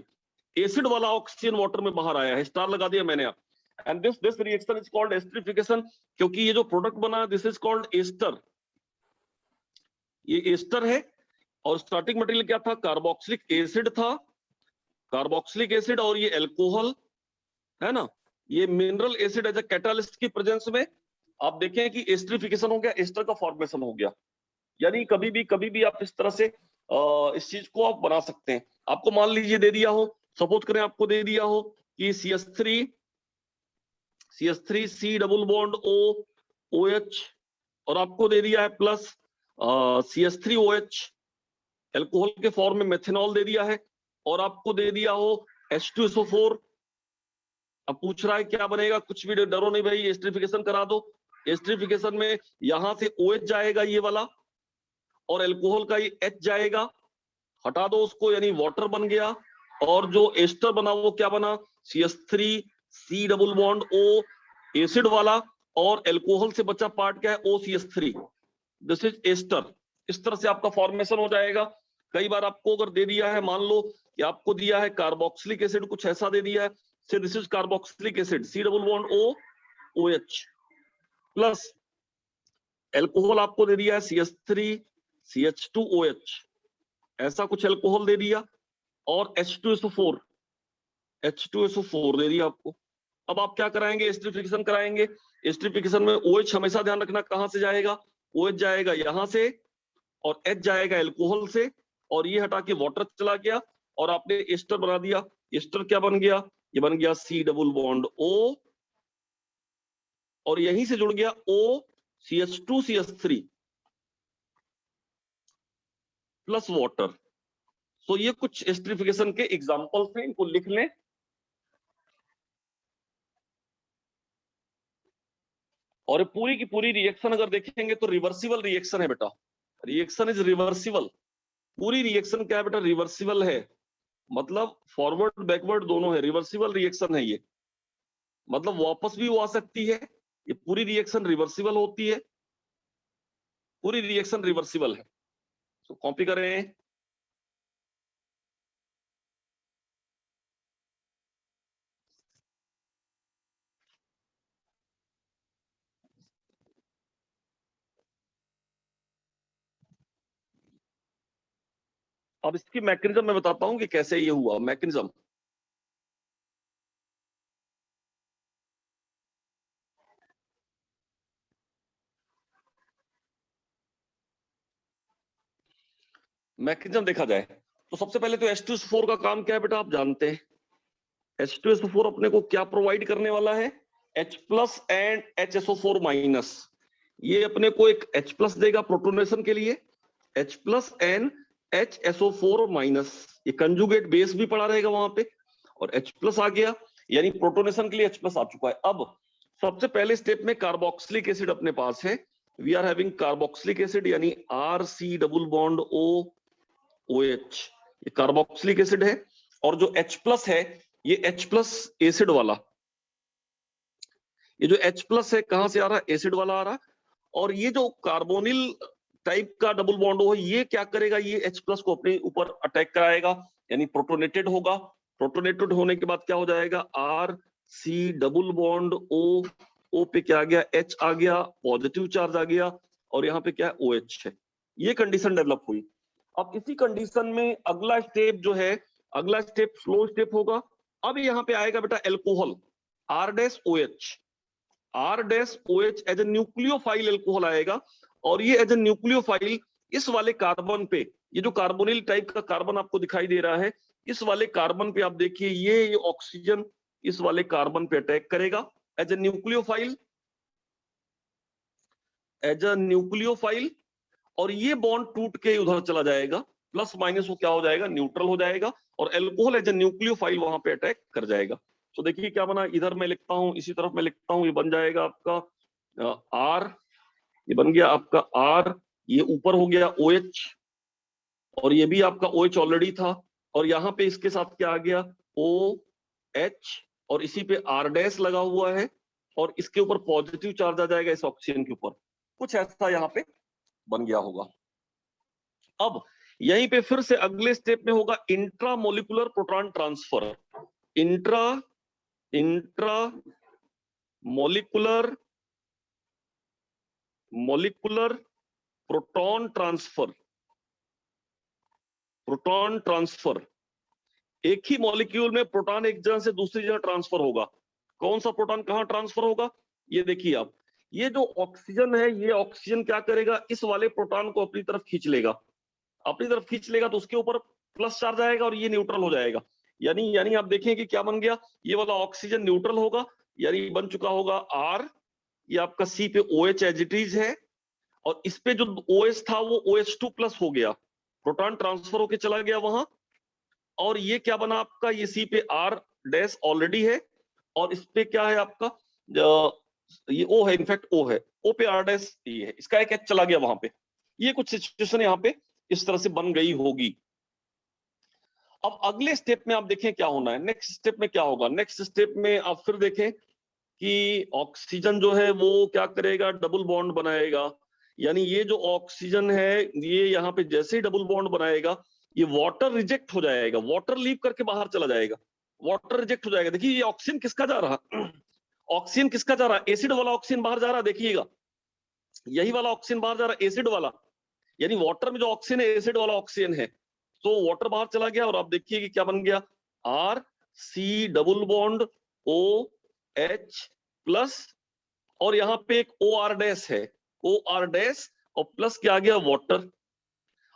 एसिड वाला ऑक्सीजन वाटर में बाहर आया है, स्टार लगा दिया मैंने आप। And this reaction is called esterification, क्योंकि ये जो प्रोडक्ट बना दिस इज कॉल्ड एस्टर, ये एस्टर है और स्टार्टिंग मटेरियल क्या था, कार्बोक्सिलिक एसिड था, कार्बोक्सिलिक एसिड, और ये अल्कोहल है ना, ये mineral acid as a catalyst की प्रेजेंस में आप देखें कि एस्टरिफिकेशन हो गया, एस्टर का फॉर्मेशन हो गया। यानी कभी भी आप इस तरह से इस चीज को आप बना सकते हैं। आपको मान लीजिए दे दिया हो, सपोज करें आपको दे दिया हो कि CH3 C double bond OH, और आपको दे दिया है प्लस CH3OH, एल्कोहल के फॉर्म में मेथेनॉल दे दिया है, और आपको दे दिया हो H2SO4। अब पूछ रहा है क्या बनेगा, कुछ भी डरो नहीं भाई, एस्टरिफिकेशन करा दो। एस्टरिफिकेशन में यहां से OH जाएगा ये वाला, और एल्कोहल का ये H जाएगा, हटा दो उसको, यानी वाटर बन गया। और जो एस्टर बना वो क्या बना, CH3 C double bond O acid वाला, और एल्कोहल से बचा पार्ट क्या है, OCH3, दिस इज एस्टर। इस तरह से आपका फॉर्मेशन हो जाएगा। कई बार आपको अगर दे दिया है, मान लो कि आपको दिया है कार्बोक्सिलिक एसिड, कुछ ऐसा दे दिया है, से this is carboxylic acid C double bond OH, plus alcohol आपको दे दिया है CH3 CH2OH, ऐसा कुछ एल्कोहल दे दिया, और H2SO4 दे दिया आपको। अब आप क्या कराएंगे, एस्टरिफिकेशन कराएंगे। एस्टरिफिकेशन में OH हमेशा ध्यान रखना कहां से जाएगा, OH जाएगा यहां से, और H जाएगा एल्कोहल से, और ये हटा के वाटर चला गया, और आपने एस्टर बना दिया। एस्टर क्या बन गया, ये बन गया C डबल बॉन्ड O, और यहीं से जुड़ गया OCH2 CH3 प्लस वाटर। तो ये कुछ एस्टरिफिकेशन के एग्जांपल्स हैं, इनको लिख लें। और पूरी की पूरी रिएक्शन अगर देखेंगे तो रिवर्सिबल रिएक्शन है बेटा, रिएक्शन इज रिवर्सिबल। पूरी रिएक्शन क्या है बेटा, रिवर्सिबल है, मतलब फॉरवर्ड बैकवर्ड दोनों है, रिवर्सिबल रिएक्शन है ये, मतलब वापस भी वो आ सकती है। ये पूरी रिएक्शन रिवर्सिबल होती है, पूरी रिएक्शन रिवर्सिबल है। तो कॉपी करें। अब इसकी मैकेनिज्म मैं बताता हूं कि कैसे ये हुआ मैकेनिज्म। मैकेनिज्म देखा जाए तो सबसे पहले तो H2SO4 का काम क्या है बेटा, आप जानते हैं। H2SO4 अपने को क्या प्रोवाइड करने वाला है, H plus and HSO4 minus. ये अपने को एक H प्लस देगा प्रोटोनेशन के लिए, H plus and HSO4 minus, ये कंजुगेट बेस भी पड़ा रहेगा वहां पे, और H प्लस आ गया, यानी प्रोटोनेशन के लिए H प्लस आ चुका है। अब सबसे पहले स्टेप में कार्बोक्सिलिक एसिड अपने पास है, we are having carboxylic acid, यानी RC डबल बॉन्ड OH, ये कार्बोक्सिलिक एसिड है। और जो H प्लस है ये H प्लस एसिड वाला, ये जो H प्लस है कहां से आ रहा है, एसिड वाला आ रहा। और ये जो कार्बोनिल टाइप का डबल बॉन्ड हो, ये क्या करेगा, ये H प्लस को अपने ऊपर अटैक कराएगा, यानी प्रोटोनेटेड होगा। प्रोटोनेटेड होने के बाद क्या हो जाएगा, RC डबल बॉन्ड O पे क्या आ गया, H आ गया, पॉजिटिव चार्ज आ गया, और यहाँ पे क्या है, OH है। ये कंडीशन डेवलप हुई। अब इसी कंडीशन में अगला स्टेप जो है, अगला स्टेप स्लो स्टेप होगा। अब यहाँ पे आएगा बेटा alcohol, R-OH, R-OH as a nucleophile alcohol आएगा, और ये एज ए न्यूक्लियोफाइल इस वाले कार्बन पे, ये जो कार्बोनिल टाइप का कार्बन आपको दिखाई दे रहा है, इस वाले कार्बन पे आप देखिए ये ऑक्सीजन इस वाले कार्बन पे अटैक करेगा as a nucleophile, as a nucleophile, और ये बॉन्ड टूट के उधर चला जाएगा, प्लस माइनस वो क्या हो जाएगा, न्यूट्रल हो जाएगा, और एल्कोहल एज ए न्यूक्लियोफाइल वहां पे अटैक कर जाएगा। तो देखिए क्या बना, इधर मैं लिखता हूं, इसी तरफ मैं लिखता हूं, ये बन जाएगा आपका R, ये बन गया आपका R, ये ऊपर हो गया OH, और ये भी आपका OH ऑलरेडी था, और यहाँ पे इसके साथ क्या आ गया, OH, और इसी पे R- लगा हुआ है, और इसके ऊपर पॉजिटिव चार्ज आ जाएगा इस ऑक्सीजन के ऊपर, कुछ ऐसा यहाँ पे बन गया होगा। अब यहीं पे फिर से अगले स्टेप में होगा intramolecular proton transfer, intramolecular proton transfer, proton transfer, एक ही मॉलिक्यूल में प्रोटॉन एक जगह से दूसरी जगह ट्रांसफर होगा। कौन सा प्रोटॉन कहां ट्रांसफर होगा, ये देखिए आप, ये जो ऑक्सीजन है, ये ऑक्सीजन क्या करेगा, इस वाले प्रोटॉन को अपनी तरफ खींच लेगा, अपनी तरफ खींच लेगा तो उसके ऊपर प्लस चार्ज आएगा और ये न्यूट्रल हो जाएगा। यानी यानी आप देखें कि क्या बन गया, ये वाला ऑक्सीजन न्यूट्रल होगा, यानी बन चुका होगा R, ये आपका C पे OH एज इट इज है, और इस पे जो OH था वो OH2 प्लस हो गया, प्रोटॉन ट्रांसफर होके चला गया वहां, और ये क्या बना आपका, ये C पे R डैश ऑलरेडी है, और इस पे क्या है आपका, ये O है, इनफैक्ट O है, O पे R डैश ये है, इसका एक H चला गया वहां पे। ये कुछ सिचुएशन यहाँ पे इस तरह से बन गई होगी। अब अगले स्टेप में आप देखें क्या होना है, नेक्स्ट स्टेप में क्या होगा, नेक्स्ट स्टेप में आप फिर देखें कि ऑक्सीजन जो है वो क्या करेगा, डबल बॉन्ड बनाएगा। यानी ये जो ऑक्सीजन है, ये यहाँ पे जैसे ही डबल बॉन्ड बनाएगा, ये वाटर रिजेक्ट हो जाएगा, वाटर लीव करके बाहर चला जाएगा, वाटर रिजेक्ट हो जाएगा। देखिए ये ऑक्सीजन किसका जा रहा, ऑक्सीजन किसका जा रहा, एसिड वाला ऑक्सीजन बाहर जा रहा, देखिएगा यही वाला ऑक्सीजन बाहर जा रहा, एसिड वाला, यानी वाटर में जो ऑक्सीजन है एसिड वाला ऑक्सीजन है, तो वाटर बाहर चला गया, और आप देखिए कि क्या बन गया, R C double bond O H plus, और यहाँ पे एक OR डैश है, OR डैश, और प्लस क्या आ गया, वाटर।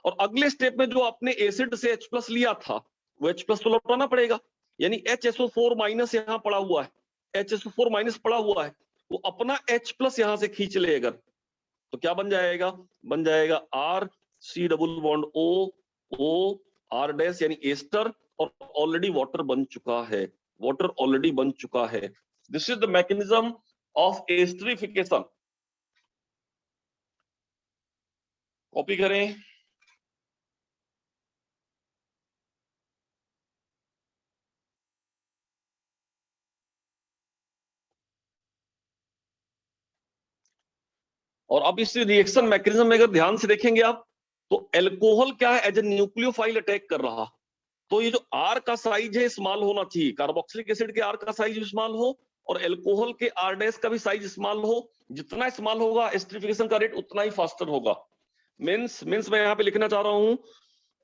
और अगले स्टेप में जो आपने एसिड से H प्लस लिया था, वो H प्लस तो लौटाना पड़ेगा, यानी HSO4 माइनस यहाँ पड़ा हुआ है, HSO4 माइनस पड़ा हुआ है, वो अपना H प्लस यहाँ से खींच ले अगर, तो क्या बन जाएगा, बन जाएगा R C double bond O R dash, यानी एस्टर, और ऑलरेडी वाटर बन चुका है, वाटर ऑलरेडी बन चुका है। This is the mechanism of esterification. Copy करें, और अब इस रिएक्शन मैकेनिज्म में अगर ध्यान से देखेंगे आप, तो एल्कोहल क्या है, एज ए न्यूक्लियोफाइल अटैक कर रहा, तो ये जो आर का साइज है स्मॉल होना चाहिए, कार्बोक्सिलिक एसिड के आर का साइज स्मॉल हो, और एल्कोहल के आर डैश का भी साइज स्मॉल हो। जितना स्मॉल होगा एस्टरिफिकेशन का रेट उतना ही फास्टर होगा। मींस मैं यहाँ पे लिखना चाह रहा हूं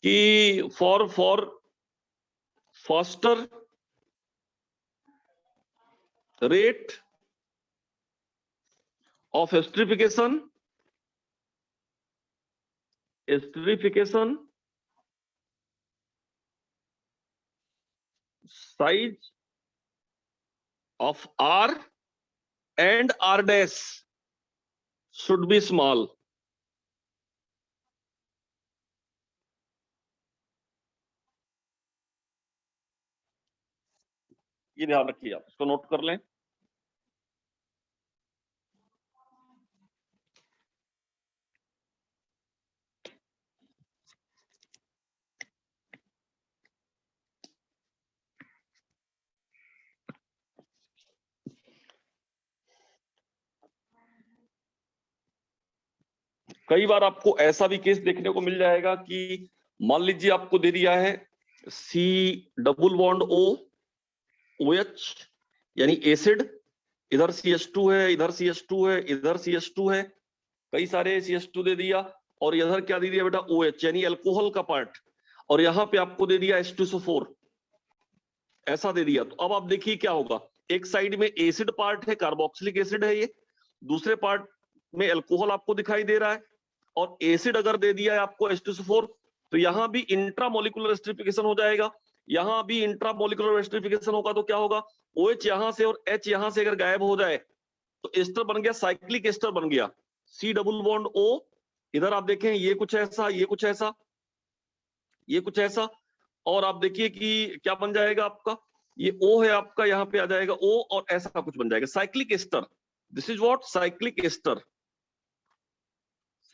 कि for faster rate of esterification size of R and R dash should be small. ये ध्यान रखिए, आप इसको नोट कर लें। कई बार आपको ऐसा भी केस देखने को मिल जाएगा कि मान लीजिए आपको दे दिया है C double bond O OH, यानी एसिड, इधर CH2 है, इधर CH2 है, इधर CH2 है, कई सारे CH2 दे दिया, और इधर क्या दे दिया बेटा, OH यानी अल्कोहल का पार्ट, और यहाँ पे आपको दे दिया H2SO4, ऐसा दे दिया। तो अब आप देखिए क्या होगा, एक साइड में एसिड पार्ट है, कार्बोक्सिलिक एसिड है ये, दूसरे पार्ट में अल्कोहल आपको दिखाई दे रहा है, और एसिड अगर दे दिया है आपको H2SO4, तो यहां भी इंट्रामोलिकुलर एस्टरिफिकेशन हो जाएगा, यहां भी इंट्रामोलिकुलर एस्टरिफिकेशन होगा, तो क्या होगा, OH यहां से और H यहां से अगर गायब हो जाए तो एस्टर बन गया, साइक्लिक एस्टर बन गया, C डबल बॉन्ड O, इधर आप देखें ये कुछ ऐसा, ये कुछ ऐसा, ये कुछ ऐसा, और आप देखिए कि क्या बन जाएगा आपका, ये O है आपका, यहाँ पे आ जाएगा O, और ऐसा कुछ बन जाएगा, cyclic ester. This is what, cyclic ester.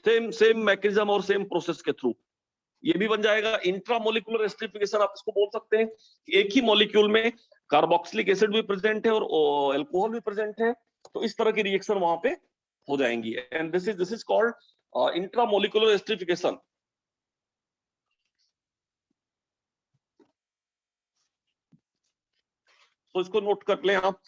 Same mechanism और सेम प्रोसेस के थ्रू ये भी बन जाएगा। इंट्रामोलिकुलर एस्टरिफिकेशन आप इसको बोल सकते हैं, एक ही मॉलिक्यूल में कार्बोक्सिलिक एसिड भी प्रेजेंट है और अल्कोहल भी प्रेजेंट है, तो इस तरह की रिएक्शन वहां पे हो जाएंगी, and this is called intramolecular esterification. तो इसको नोट कर लें आप।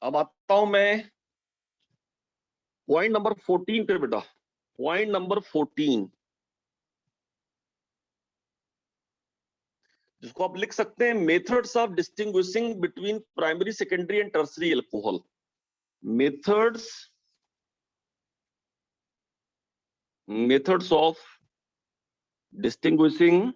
अब आता हूं मैं पॉइंट नंबर 14 पे बेटा। पॉइंट नंबर 14 जिसको आप लिख सकते हैं methods of distinguishing between primary secondary and tertiary alcohol. Methods of distinguishing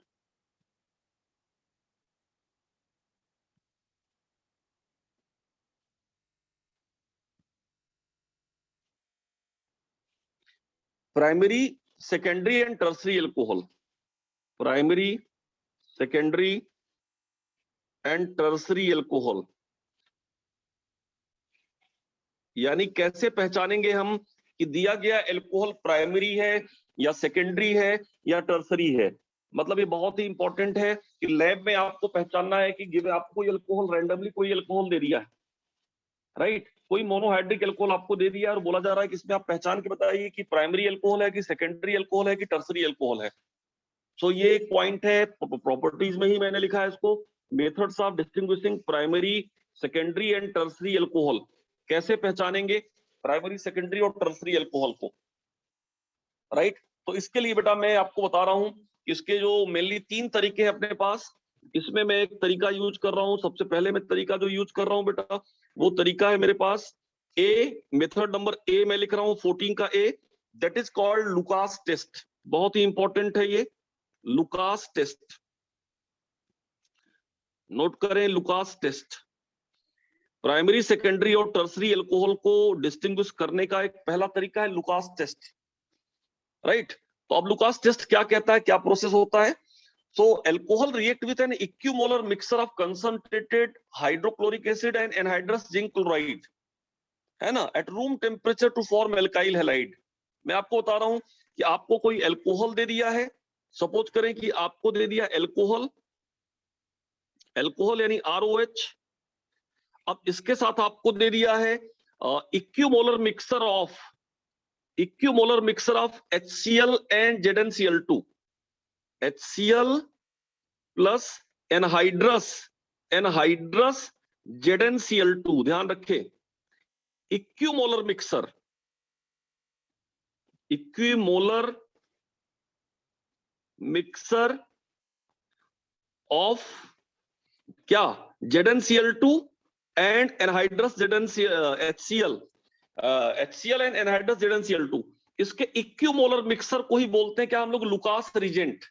primary secondary and tertiary alcohol. Primary secondary and tertiary alcohol, यानी कैसे पहचानेंगे हम कि दिया गया एल्कोहल प्राइमरी है या सेकेंडरी है या टर्सरी है। मतलब ये बहुत ही इंपॉर्टेंट है कि लैब में आपको पहचानना है कि गिव आपको कोई एल्कोहल रैंडमली कोई एल्कोहल दे दिया है, राइट, कोई मोनोहाइड्रिक एल्कोहल आपको दे दिया है और बोला जा रहा है कि इसमें आप पहचान के बताइए कि प्राइमरी एल्कोहल है कि सेकेंडरी एल्कोहल है कि टर्सरी एल्कोहल है। सो ये एक पॉइंट है, प्रॉपर्टीज में ही मैंने लिखा है इसको, methods of distinguishing primary secondary and tertiary alcohol. कैसे पहचानेंगे प्राइमरी सेकेंडरी और टर्सरी एल्कोहल को, राइट। तो इसके लिए बेटा मैं आपको बता रहा हूं कि इसके जो मेनली 3 तरीके हैं अपने पास। इसमें मैं एक तरीका यूज कर रहा हूं। सबसे पहले मैं तरीका जो यूज कर रहा हूं बेटा वो तरीका है मेरे पास ए, मेथड नंबर ए मैं लिख रहा हूं 14 का A, that is called Lucas test. बहुत ही इंपॉर्टेंट है ये लुकास टेस्ट, नोट करें लुकास टेस्ट। प्राइमरी सेकेंडरी और टर्सरी एल्कोहल को डिस्टिंग्विश करने का एक पहला तरीका है लुकास टेस्ट, राइट। तो अब लुकास टेस्ट क्या कहता है, क्या प्रोसेस होता है। So alcohol react with an equimolar mixture of concentrated hydrochloric acid and anhydrous zinc chloride, है ना, at room temperature to form alkyl halide. मैं आपको बता रहा हूं कि आपको कोई एल्कोहल दे दिया है, सपोज करें कि आपको दे दिया एल्कोहल, एल्कोहल यानी ROH। अब इसके साथ आपको दे दिया है equimolar mixture of HCl and ZnCl2, HCl plus anhydrous ZnCl2। ध्यान रखें इक्विमोलर मिक्सर ऑफ क्या, ZnCl2 and anhydrous HCl and anhydrous ZnCl2। इसके इक्विमोलर मिक्सर को ही बोलते हैं क्या हम लोग, लुकास रिजेंट।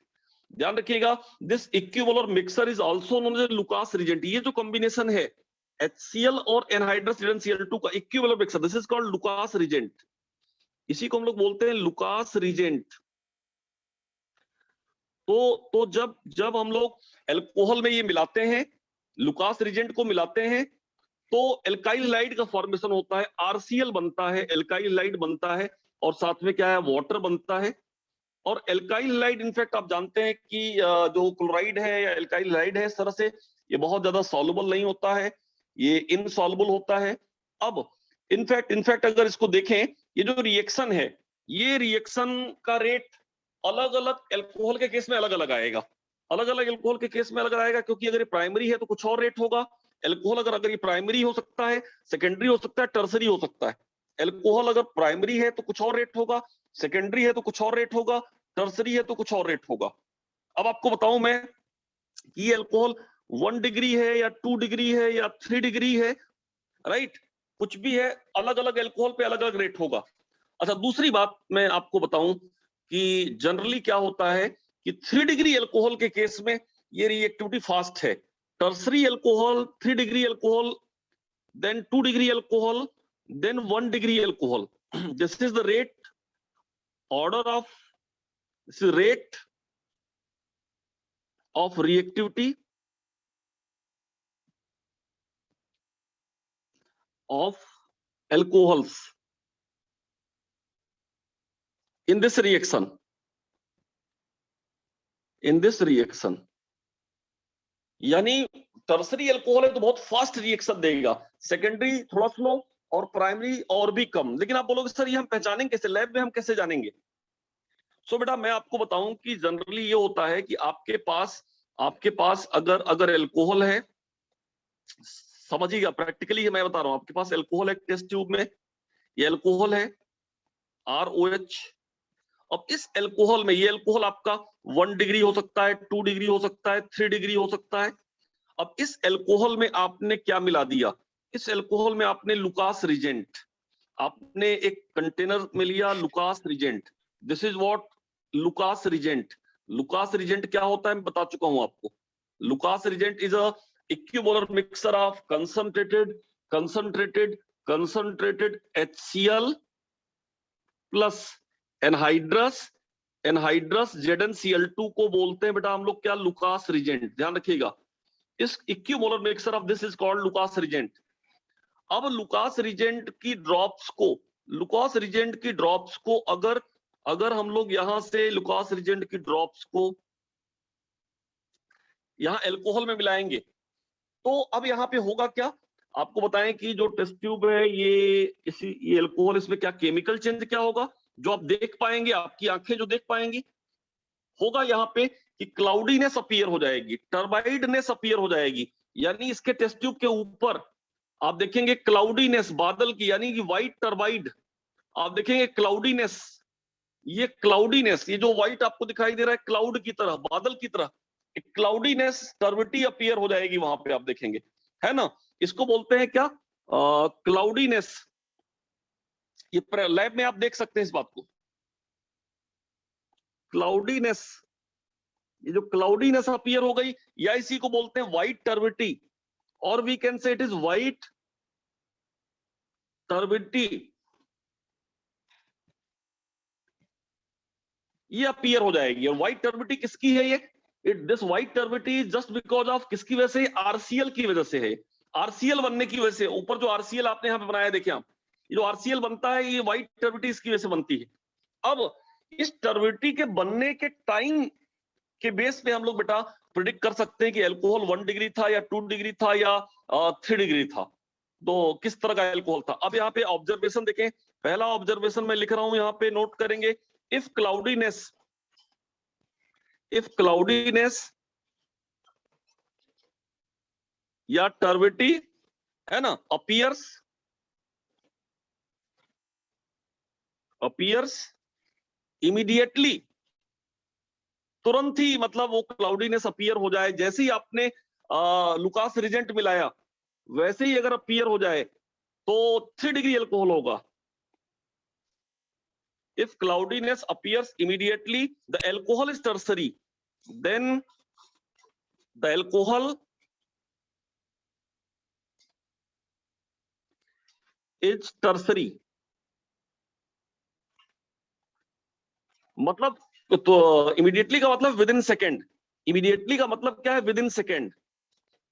ध्यान रखिएगा, this equimolar mixer is also known as Lucas reagent. ये जो कॉम्बिनेशन है HCl और एनहाइड्रस ZnCl2 का equimolar mixer, this is called Lucas reagent. इसी को हम लोग बोलते हैं लुकास रिजेंट। तो जब हम लोग एल्कोहल में ये मिलाते हैं, लुकास रिजेंट को मिलाते हैं, तो एल्काइल हैलाइड का फॉर्मेशन होता है, RCl बनता है, एल्काइल हैलाइड बनता है, और साथ में क्या है, वाटर बनता है। और एल्काइल हैलाइड इनफैक्ट आप जानते हैं कि जो क्लोराइड है या एल्काइल हैलाइड है, इस तरह से ये बहुत ज्यादा सॉल्युबल नहीं होता है, ये इनसॉल्युबल होता है। अब इनफैक्ट अगर इसको देखें, ये जो रिएक्शन है, ये रिएक्शन का रेट अलग अलग एल्कोहल के केस में अलग अलग आएगा, अलग अलग एल्कोहल के केस में अलग आएगा, क्योंकि अगर ये प्राइमरी है तो कुछ और रेट होगा एल्कोहल, अगर ये प्राइमरी हो सकता है, सेकेंडरी हो सकता है, टर्सरी हो सकता है। एल्कोहल अगर प्राइमरी है तो कुछ और रेट होगा, सेकेंडरी है तो कुछ और रेट होगा, टर्सरी है तो कुछ और रेट होगा। अब आपको बताऊं मैं कि ये अल्कोहल 1 डिग्री है या 2 डिग्री है या 3 डिग्री है, राइट, कुछ भी है, अलग अलग एल्कोहल पे अलग अलग रेट होगा। अच्छा, दूसरी बात मैं आपको बताऊं कि जनरली क्या होता है कि 3 डिग्री एल्कोहल के केस में ये रिएक्टिविटी फास्ट है। Tertiary alcohol, 3 degree alcohol, then 2 degree alcohol, then 1 degree alcohol. This is the rate of reactivity of alcohols in this reaction. यानी टर्सरी एल्कोहल है तो बहुत फास्ट रिएक्शन देगा, सेकेंडरी थोड़ा स्लो और प्राइमरी और भी कम। लेकिन आप बोलोगे सर ये हम पहचानेंगे कैसे, लैब में हम कैसे जानेंगे। सो बेटा मैं आपको बताऊं कि जनरली ये होता है कि आपके पास अगर एल्कोहल है, समझिएगा, प्रैक्टिकली मैं बता रहा हूं। आपके पास एल्कोहल है टेस्ट ट्यूब में, ये एल्कोहल है ROH। अब इस एल्कोहल में, ये एल्कोहल आपका 1 डिग्री हो सकता है, 2 डिग्री हो सकता है, 3 डिग्री हो सकता है। अब इस एल्कोहल में आपने क्या मिला दिया? इस एल्कोहल में आपने लुकास रिजेंट, आपने एक कंटेनर में लिया Lucas reagent. This is what Lucas reagent. Lucas reagent क्या होता है मैं बता चुका हूं आपको। Lucas reagent is a equimolar mixture of concentrated HCl plus anhydrous ZnCl2 को बोलते हैं बेटा हम लोग क्या? Lucas reagent. ध्यान रखिएगा, इस equimolar mixture of this is called Lucas reagent. अब लुकास रिजेंट की ड्रॉप्स को अगर हम लोग यहां से लुकास रिजेंट की ड्रॉप्स को यहां एल्कोहल में मिलाएंगे, तो अब यहां पे होगा क्या? आपको बताएं कि जो टेस्ट ट्यूब है ये एल्कोहल, इसमें क्या केमिकल चेंज क्या होगा जो आप देख पाएंगे, आपकी आंखें जो देख पाएंगी? होगा यहाँ पे कि क्लाउडीनेस अपीयर हो जाएगी, टर्बाइडनेस अपीयर हो जाएगी। यानी इसके टेस्ट ट्यूब के ऊपर आप देखेंगे क्लाउडीनेस, बादल की, यानी कि व्हाइट टर्बाइड। आप देखेंगे क्लाउडीनेस, ये क्लाउडीनेस, ये जो व्हाइट आपको दिखाई दे रहा है क्लाउड की तरह, बादल की तरह, क्लाउडीनेस टर्बिटी अपीयर हो जाएगी वहां पे, आप देखेंगे, है ना? इसको बोलते हैं क्या? क्लाउडीनेस। ये लैब में आप देख सकते हैं इस बात को, क्लाउडीनेस। ये जो क्लाउडीनेस अपीयर हो गई, या इसी को बोलते हैं व्हाइट टर्बिटी, और we can say it is white turbidity. ये अपीयर हो जाएगी। और व्हाइट टर्बिटी किसकी है? ये this white turbidity is just because of किसकी वजह से? आरसीएल की वजह से है। आरसीएल बनने की वजह से, ऊपर जो आरसीएल आपने यहां पे बनाया देखिए आप, ये जो आरसीएल बनता है ये व्हाइट टर्बिटी इसकी वजह से बनती है। अब इस टर्बिटी के बनने के टाइम के बेस पे हम लोग बेटा प्रिडिक्ट कर सकते हैं कि एल्कोहल 1 डिग्री था या 2 डिग्री था या 3 डिग्री था, तो किस तरह का एल्कोहल था। अब यहाँ पे ऑब्जर्वेशन देखें, पहला ऑब्जर्वेशन मैं लिख रहा हूं, यहाँ पे नोट करेंगे, इफ क्लाउडीनेस या टर्बिटी, है ना, अपीयर्स इमीडिएटली, तुरंत ही, मतलब वो क्लाउडीनेस अपीयर हो जाए, जैसे ही आपने लुकास रिजेंट मिलाया वैसे ही अगर अपीयर हो जाए तो 3 डिग्री एल्कोहल होगा। If cloudiness appears immediately the alcohol is tertiary, then the alcohol is tertiary. मतलब तो इमीडिएटली का मतलब विद इन सेकेंड। इमीडिएटली का मतलब क्या है? With in second.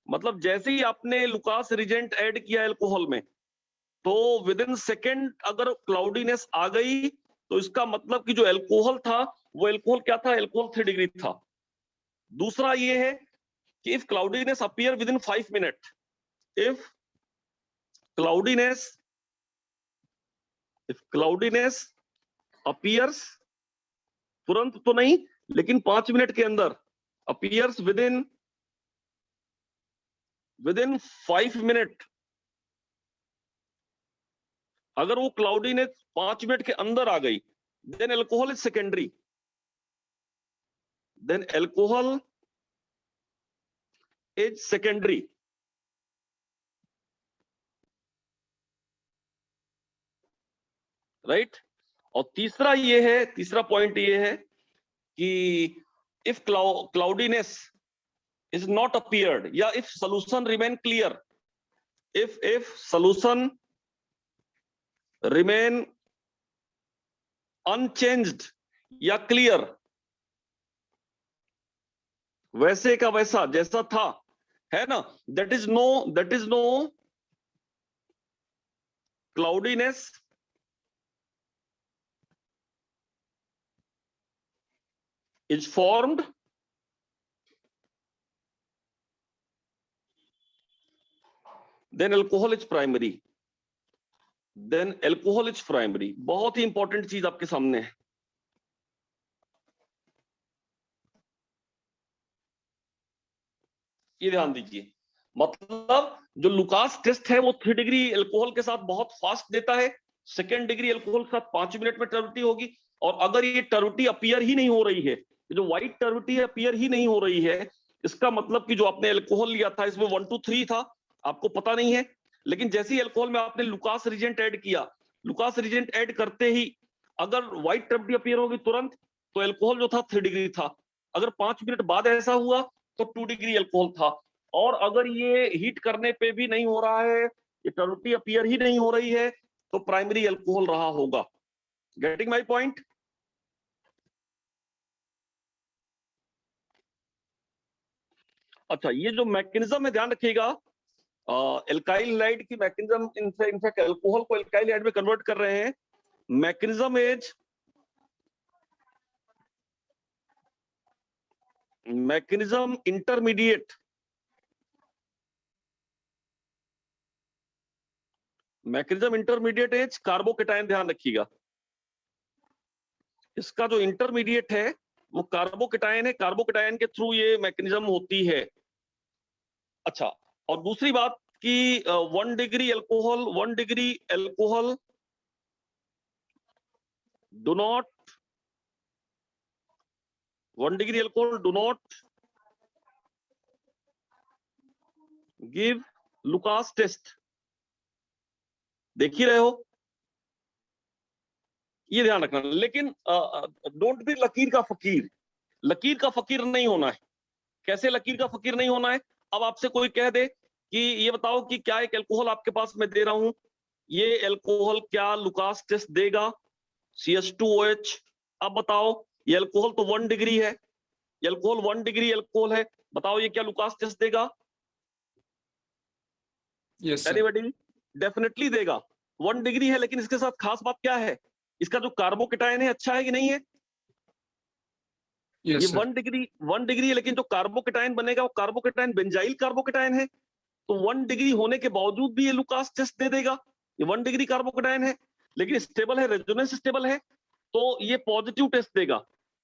मतलब जैसे ही आपने लुकास रिजेंट ऐड किया एल्कोहल में, तो विद इन सेकेंड अगर क्लाउडीनेस आ गई, तो इसका मतलब कि जो एल्कोहल था वो एल्कोहल क्या था? एल्कोहल 3 डिग्री था। दूसरा ये है कि if cloudiness appear with in 5 minute, if cloudiness appears, तुरंत तो नहीं लेकिन 5 मिनट के अंदर, अपीयर्स विद इन 5 मिनट, अगर वो क्लाउडीनेस 5 मिनट के अंदर आ गई, then alcohol is secondary, right. और तीसरा पॉइंट ये है कि if cloudiness is not appeared, या if solution remain clear, if solution remain unchanged या क्लियर, वैसे का वैसा जैसा था, है ना, that is no cloudiness is formed, then alcohol is primary, बहुत ही इंपॉर्टेंट चीज आपके सामने है। ये ध्यान दीजिए, मतलब जो लुकास टेस्ट है वो 3 डिग्री एल्कोहल के साथ बहुत फास्ट देता है, 2nd डिग्री एल्कोहल के साथ 5 मिनट में टर्बिडिटी होगी। और अगर ये टर्बिडिटी अपीयर ही नहीं हो रही है, जो व्हाइट टर्बिडिटी अपीयर ही नहीं हो रही है, इसका मतलब कि जो आपने एल्कोहल लिया था इसमें 1 to 3 था, आपको पता नहीं है। लेकिन जैसे ही एल्कोहल में आपने लुकास रिजेंट ऐड किया, लुकास रिजेंट ऐड करते ही अगर व्हाइट टर्बिडिटी अपीयर होगी तुरंत, तो एल्कोहल जो था 3 डिग्री था। अगर 5 मिनट बाद ऐसा हुआ तो 2 डिग्री एल्कोहल था। और अगर ये हीट करने पे भी नहीं हो रहा है, ये टर्बिडिटी अपीयर ही नहीं हो रही है, तो प्राइमरी एल्कोहल रहा होगा। Getting my point? अच्छा, ये जो मैकेनिज्म है ध्यान रखिएगा, एल्काइल हाइड की मैकेनिज्म, इनफैक्ट एल्कोहल को एल्काइल हाइड में कन्वर्ट कर रहे हैं। Mechanism is mechanism intermediate, mechanism intermediate is carbocation. ध्यान रखिएगा, इसका जो इंटरमीडिएट है वो कार्बोकेटायन है, कार्बोकेटायन के थ्रू ये मैकेनिज्म होती है। अच्छा, और दूसरी बात कि 1 degree alcohol, 1 degree alcohol do not 1 degree alcohol do not give Lucas test. देख ही रहे हो, ये ध्यान रखना। लेकिन डोंट बी लकीर का फकीर, लकीर का फकीर नहीं होना है। कैसे लकीर का फकीर नहीं होना है? अब आपसे कोई कह दे कि ये बताओ कि क्या एक एल्कोहल आपके पास मैं दे रहा हूं, ये एल्कोहल क्या लुकास टेस्ट देगा? CH2OH। अब बताओ, ये एल्कोहल तो 1 डिग्री है, एल्कोहल 1 डिग्री एल्कोहल है, बताओ ये क्या लुकास टेस्ट देगा? Yes sir. एनीबॉडी? डेफिनेटली देगा। 1 डिग्री है, लेकिन इसके साथ खास बात क्या है? इसका जो कार्बोकेटायन है अच्छा है कि नहीं है? ये यस सर। 1 डिग्री है, लेकिन जो कार्बोकेटायन बनेगा वो कार्बोकेटायन बेंजाइल कार्बोकेटायन है। तो 1 डिग्री होने के बावजूद भी ये लुकास टेस्ट दे देगा। ये 1 डिग्री कार्बोकेटायन है, लेकिन स्टेबल है, रेजोनेंस स्टेबल है, तो ये पॉजिटिव टेस्ट देगा।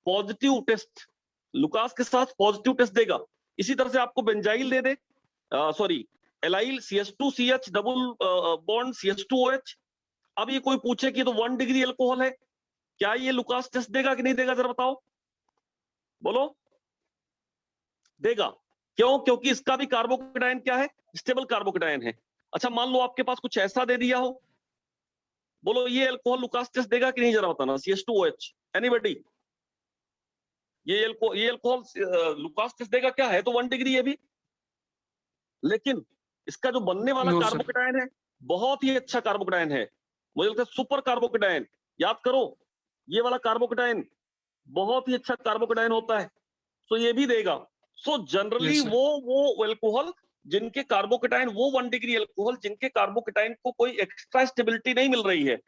पॉजिटिव टेस्ट, लुकास के साथ पॉजिटिव टेस्ट देगा। इसी तरह से आपको बेंजाइल दे दे, sorry allyl CH2CH double bond CH2OH। अब ये कोई पूछे कि ये तो 1 डिग्री एल्कोहल है, क्या ये लुकास टेस्ट देगा कि नहीं देगा? जरा बताओ, बोलो। देगा। क्यों? क्योंकि इसका भी कार्बोकेटायन क्या है? स्टेबल कार्बोकेटायन है। अच्छा, मान लो आपके पास कुछ ऐसा दे दिया हो, बोलो ये अल्कोहल लुकास टेस्ट देगा कि नहीं? जरा बताना। CH2OH, anybody? ये अल्कोहल लुकास टेस्ट देगा क्या? है तो 1 डिग्री है भी, लेकिन इसका जो बनने वाला नो सर। कार्बोकेटायन है बहुत ही अच्छा कार्बोकेटायन है, मुझे लगता है सुपर कार्बोकेटायन। याद करो, ये वाला कार्बोकेटायन बहुत ही अच्छा कार्बोकेटायन होता है, तो ये भी देगा। So generally yes sir. वो एल्कोहल जिनके कार्बोकेटायन, वो 1 डिग्री एल्कोहल जिनके कार्बोकेटायन को कोई एक्स्ट्रा स्टेबिलिटी नहीं मिल रही है,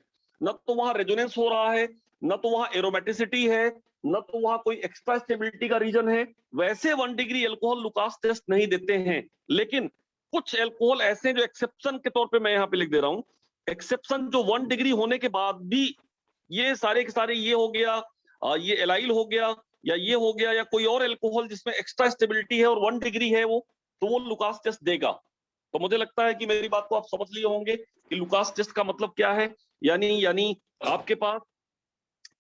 न तो वहां रेजोनेंस हो रहा है, न तो वहां एरोमेटिसिटी है, न तो वहां कोई एक्स्ट्रा स्टेबिलिटी का रीजन है, वैसे 1 डिग्री एल्कोहल लुकास टेस्ट नहीं देते हैं। लेकिन कुछ एल्कोहल ऐसे जो एक्सेप्शन के तौर पे मैं यहाँ पे लिख दे रहा हूँ, एक्सेप्शन जो 1 डिग्री होने के बाद भी, ये सारे के सारे, ये हो गया, ये एलाइल हो गया, या ये हो गया, या कोई और एल्कोहल जिसमें एक्स्ट्रा स्टेबिलिटी है और 1 डिग्री है वो, तो वो लुकास टेस्ट देगा। तो मुझे लगता है कि मेरी बात को आप समझ लिए होंगे कि लुकास टेस्ट का मतलब क्या है। यानी आपके पास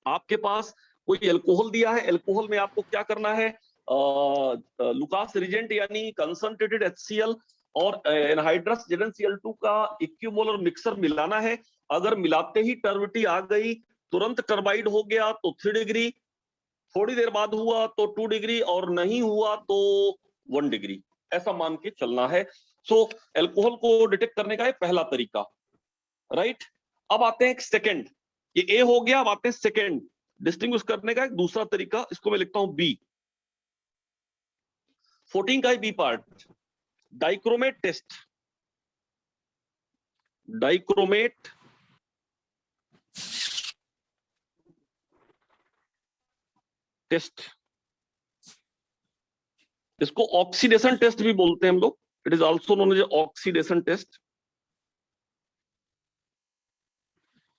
आपके पास कोई एल्कोहल दिया है, एल्कोहल में आपको क्या करना है? लुकास रिजेंट यानी कंसंट्रेटेड HCl और एनहाइड्रस ZnCl2 का इक्विमोलर मिक्सर मिलाना है। अगर मिलाते ही टर्बिडिटी आ गई, तुरंत टर्बाइड हो गया तो 3 डिग्री, थोड़ी देर बाद हुआ तो 2 डिग्री, और नहीं हुआ तो 1 डिग्री, ऐसा मान के चलना है। सो एल्कोहल को डिटेक्ट करने का ये पहला तरीका, राइट। अब आते हैं सेकंड, ये ए हो गया, अब आते हैं सेकंड डिस्टिंग्विश करने का एक दूसरा तरीका, इसको मैं लिखता हूं बी। 14 का ही B part, dichromate test. Dichromate test, इसको ऑक्सीडेशन टेस्ट भी बोलते हैं हम लोग, it is also known as oxidation test.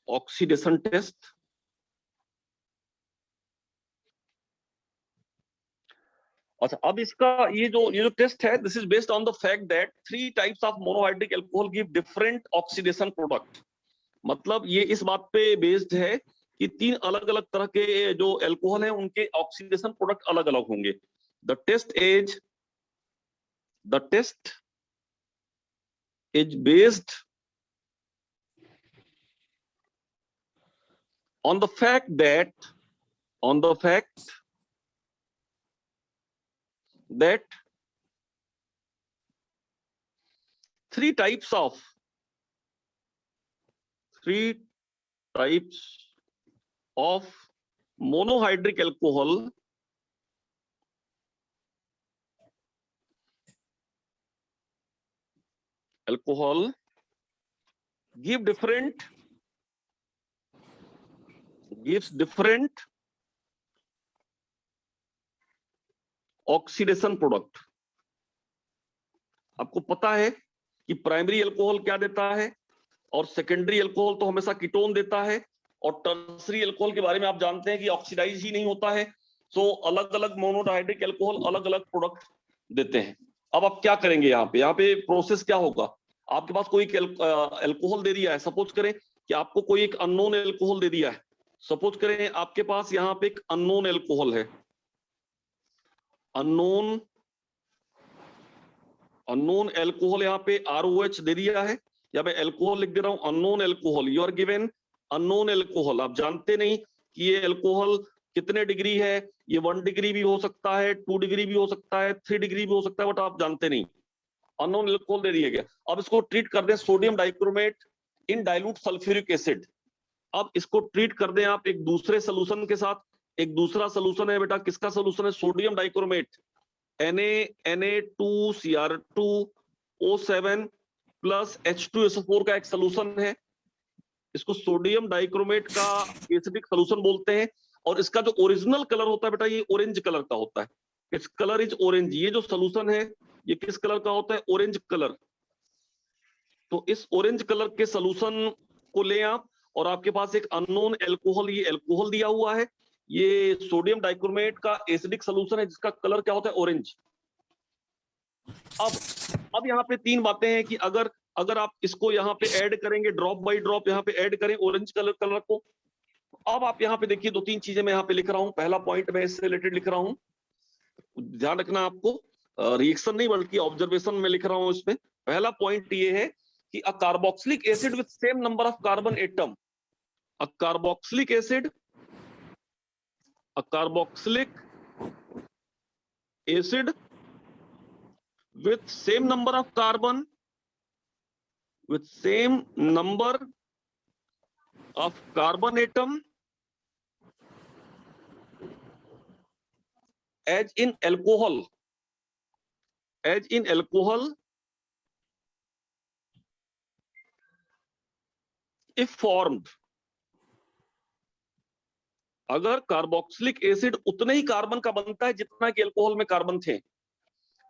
Oxidation test, अच्छा, अब इसका ये जो टेस्ट है, this is based on the fact that 3 types of monohydric alcohol give different oxidation product. मतलब ये इस बात पे बेस्ड है कि 3 अलग अलग तरह के जो अल्कोहल है उनके ऑक्सीडेशन प्रोडक्ट अलग अलग होंगे। The test is based on the fact that 3 types of monohydric alcohol gives different oxidation product. आपको पता है कि प्राइमरी अल्कोहल क्या देता है और सेकेंडरी अल्कोहल तो हमेशा कीटोन देता है, और टर्सरी अल्कोहल के बारे में आप जानते हैं कि ऑक्सीडाइज ही नहीं होता है। सो अलग अलग मोनोहाइड्रिक अल्कोहल अलग अलग प्रोडक्ट देते हैं। अब आप क्या करेंगे, यहाँ पे प्रोसेस क्या होगा? आपके पास कोई अल्कोहल दे दिया है, सपोज करें कि आपको कोई एक अननोन अल्कोहल दे दिया है। सपोज करें आपके पास यहाँ पे एक अननोन अल्कोहल है, अननोन अल्कोहल यहाँ पे ROH दे दिया है, या मैं अल्कोहल लिख दे रहा हूं unknown alcohol. You are given unknown alcohol. आप जानते नहीं कि ये अल्कोहल कितने डिग्री है, ये 1 डिग्री भी हो सकता है, 2 डिग्री भी हो सकता है, 3 डिग्री भी हो सकता है, बट आप जानते नहीं। अननोन अल्कोहल दे दिया गया। अब इसको ट्रीट कर दें सोडियम डाइक्रोमेट इन डाइल्यूट सल्फ्यूरिक एसिड। अब इसको ट्रीट कर दें आप एक दूसरे सोल्यूशन के साथ। एक दूसरा सोल्यूशन है बेटा, किसका सोल्यूशन है? Sodium dichromate, Na2Cr2O7 plus H2SO4 का एक सोल्यूशन है। इसको सोडियम डाइक्रोमेट का एसिडिक सोल्यूशन बोलते हैं। और इसका जो ओरिजिनल कलर होता है बेटा, ये ऑरेंज कलर का होता है। Its colour is orange. ये जो सोल्यूशन है ये किस कलर का होता है? Orange colour. तो इस ऑरेंज कलर के सोल्यूशन को ले आप, और आपके पास एक अननोन अल्कोहल, ये अल्कोहल दिया हुआ है, ये सोडियम डाइक्रोमेट का एसिडिक सोल्यूशन है जिसका कलर क्या होता है? ऑरेंज। अब यहाँ पे 3 बातें हैं कि अगर आप इसको यहाँ पे ऐड करेंगे, ड्रॉप बाय ड्रॉप यहाँ पे ऐड करें ऑरेंज कलर को। अब आप यहाँ पे देखिए 2-3 चीजें मैं यहाँ पे लिख रहा हूँ। पहला पॉइंट मैं इससे रिलेटेड लिख रहा हूँ, ध्यान रखना आपको, रिएक्शन नहीं बल्कि ऑब्जर्वेशन में लिख रहा हूँ इसमें। पहला पॉइंट ये है कि a carboxylic acid with same number of carbon atom, a carboxylic acid with same number of carbon atom as in alcohol if formed। अगर कार्बोक्सिलिक एसिड उतने ही कार्बन का बनता है जितना कि अल्कोहल में कार्बन थे,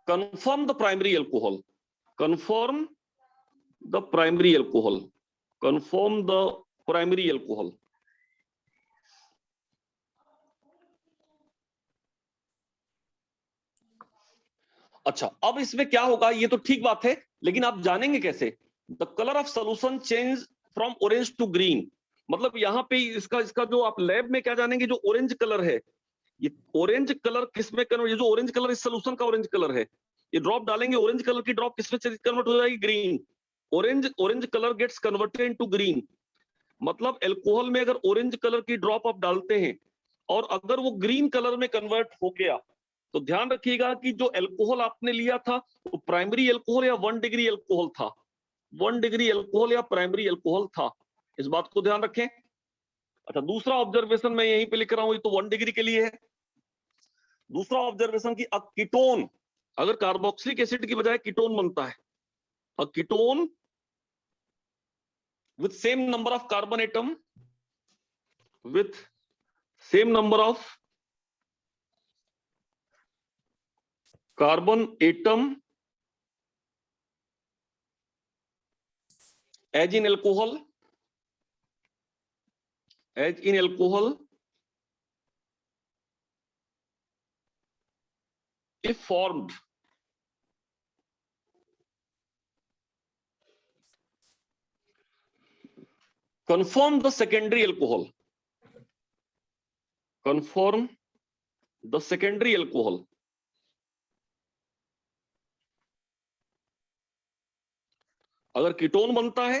confirm the primary alcohol, confirm the primary alcohol। अच्छा, अब इसमें क्या होगा? ये तो ठीक बात है, लेकिन आप जानेंगे कैसे? The colour of solution change from orange to green. मतलब यहाँ पे इसका जो आप लैब में क्या जानेंगे, जो ऑरेंज कलर है, ये ऑरेंज कलर किसमें कन्वर्ट, ये जो ऑरेंज कलर इस सोल्यूशन का ऑरेंज कलर है, ये ड्रॉप डालेंगे, ऑरेंज कलर की ड्रॉप किसमें कन्वर्ट हो जाएगी? Green. Orange colour gets converted into green. मतलब अल्कोहल में अगर ऑरेंज कलर की ड्रॉप आप डालते हैं और अगर वो ग्रीन कलर में कन्वर्ट हो गया, तो ध्यान रखिएगा कि जो अल्कोहल आपने लिया था वो प्राइमरी अल्कोहल या 1 डिग्री अल्कोहल था, 1 डिग्री अल्कोहल या प्राइमरी अल्कोहल था। इस बात को ध्यान रखें। अच्छा, दूसरा ऑब्जर्वेशन मैं यहीं पे लिख रहा हूं, ये तो 1 डिग्री के लिए है। दूसरा ऑब्जर्वेशन की कीटोन, अगर कार्बोक्सिलिक एसिड की बजाय कीटोन बनता है, a ketone with same number of carbon atom with same number of carbon atom as in alcohol if formed conform the secondary alcohol, conform the secondary alcohol अगर ketone बनता है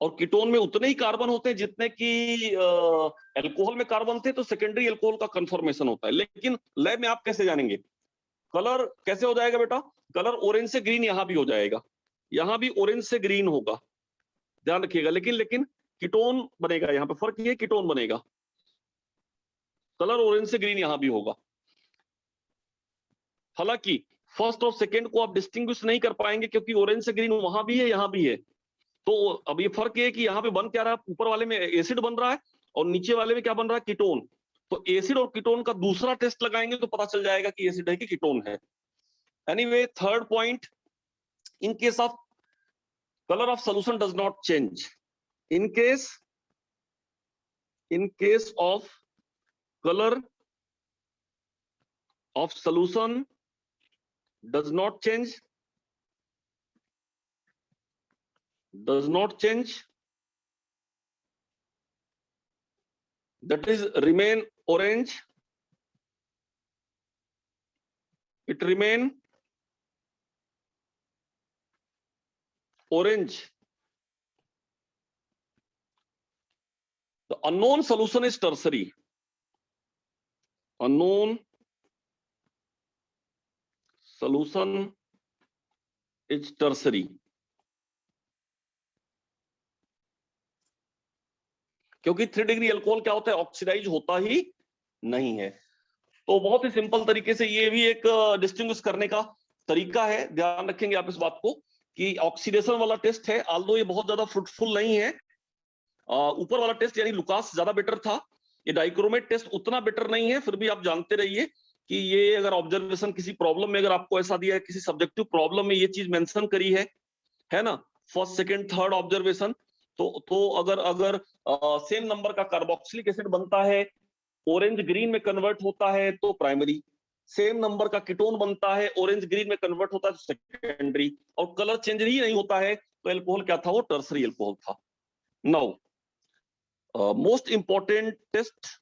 और ketone में उतने ही कार्बन होते हैं जितने कि अल्कोहल में कार्बन थे, तो सेकेंडरी अल्कोहल का कंफर्मेशन होता है। लेकिन लैब में आप कैसे जानेंगे? कलर कैसे हो जाएगा बेटा? कलर ऑरेंज से ग्रीन यहां भी हो जाएगा, यहां भी ऑरेंज से ग्रीन होगा, ध्यान रखिएगा। लेकिन कीटोन बनेगा, यहां पे फर्क ये कीटोन बनेगा, कलर ऑरेंज से ग्रीन यहां भी होगा। हालांकि फर्स्ट और सेकंड को आप डिस्टिंग्विश नहीं कर पाएंगे क्योंकि ऑरेंज से ग्रीन वहां भी है यहां भी है। तो अब ये फर्क ये है कि यहाँ पे बन क्या रहा है, ऊपर वाले में एसिड बन रहा है और नीचे वाले में क्या बन रहा है, कीटोन। तो एसिड और कीटोन का दूसरा टेस्ट लगाएंगे तो पता चल जाएगा कि एसिड है कि कीटोन है। Anyway, third point, in case of colour of solution does not change, in case of colour of solution does not change that is remain orange, it remain orange. The unknown solution is tertiary, unknown solution is tertiary, क्योंकि 3 degree alcohol क्या होता है, oxidise होता ही नहीं है। तो बहुत ही simple तरीके से ये भी एक डिस्टिंग्विश करने का तरीका है, ध्यान रखेंगे आप इस बात को कि ऑक्सीडेशन वाला टेस्ट है, आल्दो ये बहुत ज्यादा फ्रूटफुल नहीं है। ऊपर वाला टेस्ट यानी लुकास ज्यादा बेटर था, ये डाइक्रोमेट टेस्ट उतना बेटर नहीं है। फिर भी आप जानते रहिए कि ये अगर ऑब्जर्वेशन किसी प्रॉब्लम में अगर आपको ऐसा दिया है, किसी सब्जेक्टिव प्रॉब्लम में ये चीज मेंशन करी है ना, फर्स्ट सेकंड थर्ड ऑब्जर्वेशन, तो अगर सेम नंबर का कार्बोक्सिलिक एसिड बनता है, ऑरेंज ग्रीन में कन्वर्ट होता है तो प्राइमरी, सेम नंबर का कीटोन बनता है, ऑरेंज ग्रीन में कन्वर्ट होता है तो सेकेंडरी, और कलर चेंज ही नहीं होता है तो अल्कोहल क्या था, वो टर्सरी अल्कोहल था। Now most important test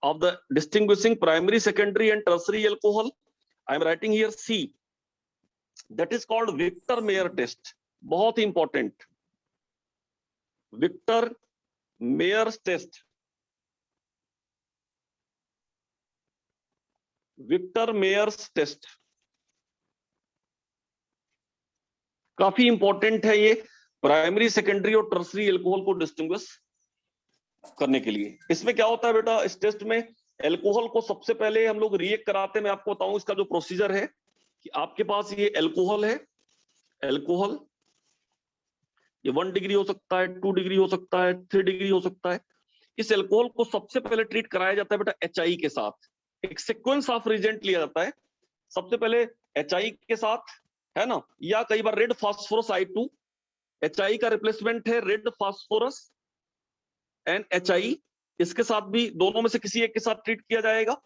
of the distinguishing primary, secondary and tertiary alcohol, I am writing here C, that is called Victor-Mayer test, बहुत ही important, Victor-Mayer's test, Victor-Mayer's test काफी इंपॉर्टेंट है ये primary, secondary और tertiary alcohol को distinguish करने के लिए। इसमें क्या होता है बेटा, इस टेस्ट में अल्कोहल को सबसे पहले हम लोग रिएक्ट कराते हैं। मैं आपको बताऊं इसका जो प्रोसीजर है कि आपके पास ये अल्कोहल है, अल्कोहल ये 1 डिग्री हो सकता है, 2 डिग्री हो सकता है, 3 डिग्री हो सकता है। इस अल्कोहल को सबसे पहले ट्रीट कराया जाता है बेटा HI के साथ, एक सीक्वेंस ऑफ रिजेंट लिया जाता है। सबसे पहले HI के साथ, है ना, या कई बार रेड फास्फोरस I2, HI का रिप्लेसमेंट है रेड फास्फोरस एंड HI, इसके साथ भी दोनों में से किसी एक के साथ ट्रीट किया जाएगा।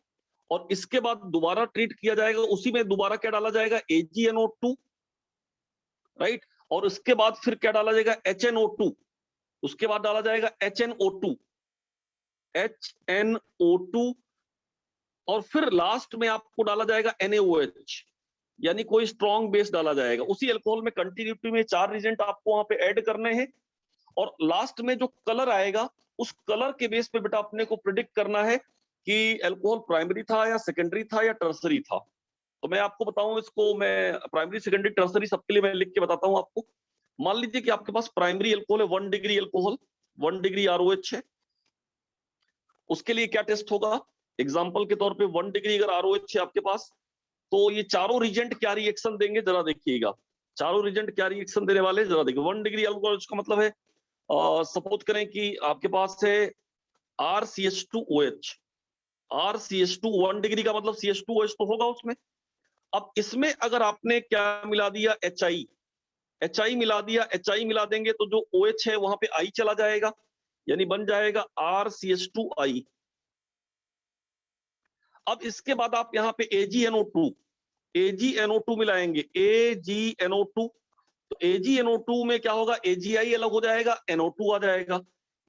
और इसके बाद दोबारा ट्रीट किया जाएगा, उसी में दोबारा क्या डाला जाएगा, AgNO2, राइट। और उसके बाद फिर क्या डाला जाएगा, HNO2, उसके बाद डाला जाएगा HNO2, और फिर लास्ट में आपको डाला जाएगा NaOH, यानी कोई स्ट्रॉन्ग बेस डाला जाएगा। उसी अल्कोहल में कंटिन्यूटी में 4 रिजेंट आपको वहां पे ऐड करने हैं, और लास्ट में जो कलर आएगा उस कलर के बेस पे बेटा अपने को प्रिडिक्ट करना है कि अल्कोहल प्राइमरी था या सेकेंडरी था या टर्सरी था। तो मैं आपको बताऊं, इसको मैं प्राइमरी, सेकेंडरी, टर्सरी सबके लिए मैं लिख के बताता हूं आपको। मान लीजिए कि आपके पास प्राइमरी अल्कोहल है, 1 डिग्री अल्कोहल, 1 डिग्री ROH है। उसके लिए क्या टेस्ट होगा, एग्जाम्पल के तौर पे 1 डिग्री अगर ROH है आपके पास, तो ये चारों रिजेंट क्या रिएक्शन देंगे जरा देखिएगा। चारों रिजेंट क्या रिएक्शन देने वाले जरा देखिए। 1 डिग्री अल्कोहल का मतलब है, सपोज करें कि आपके पास है RCH2OH, RCH2, 1 डिग्री का मतलब CH2OH तो होगा उसमें। अब इसमें अगर आपने क्या मिला दिया, HI मिला दिया, HI मिला देंगे तो जो OH है वहां पे I चला जाएगा, यानी बन जाएगा RCH2I। अब इसके बाद आप यहाँ पे AgNO2, AgNO2 मिलाएंगे, AgNO2, तो AgNO2 में क्या होगा, AgI अलग हो जाएगा, NO2 आ जाएगा,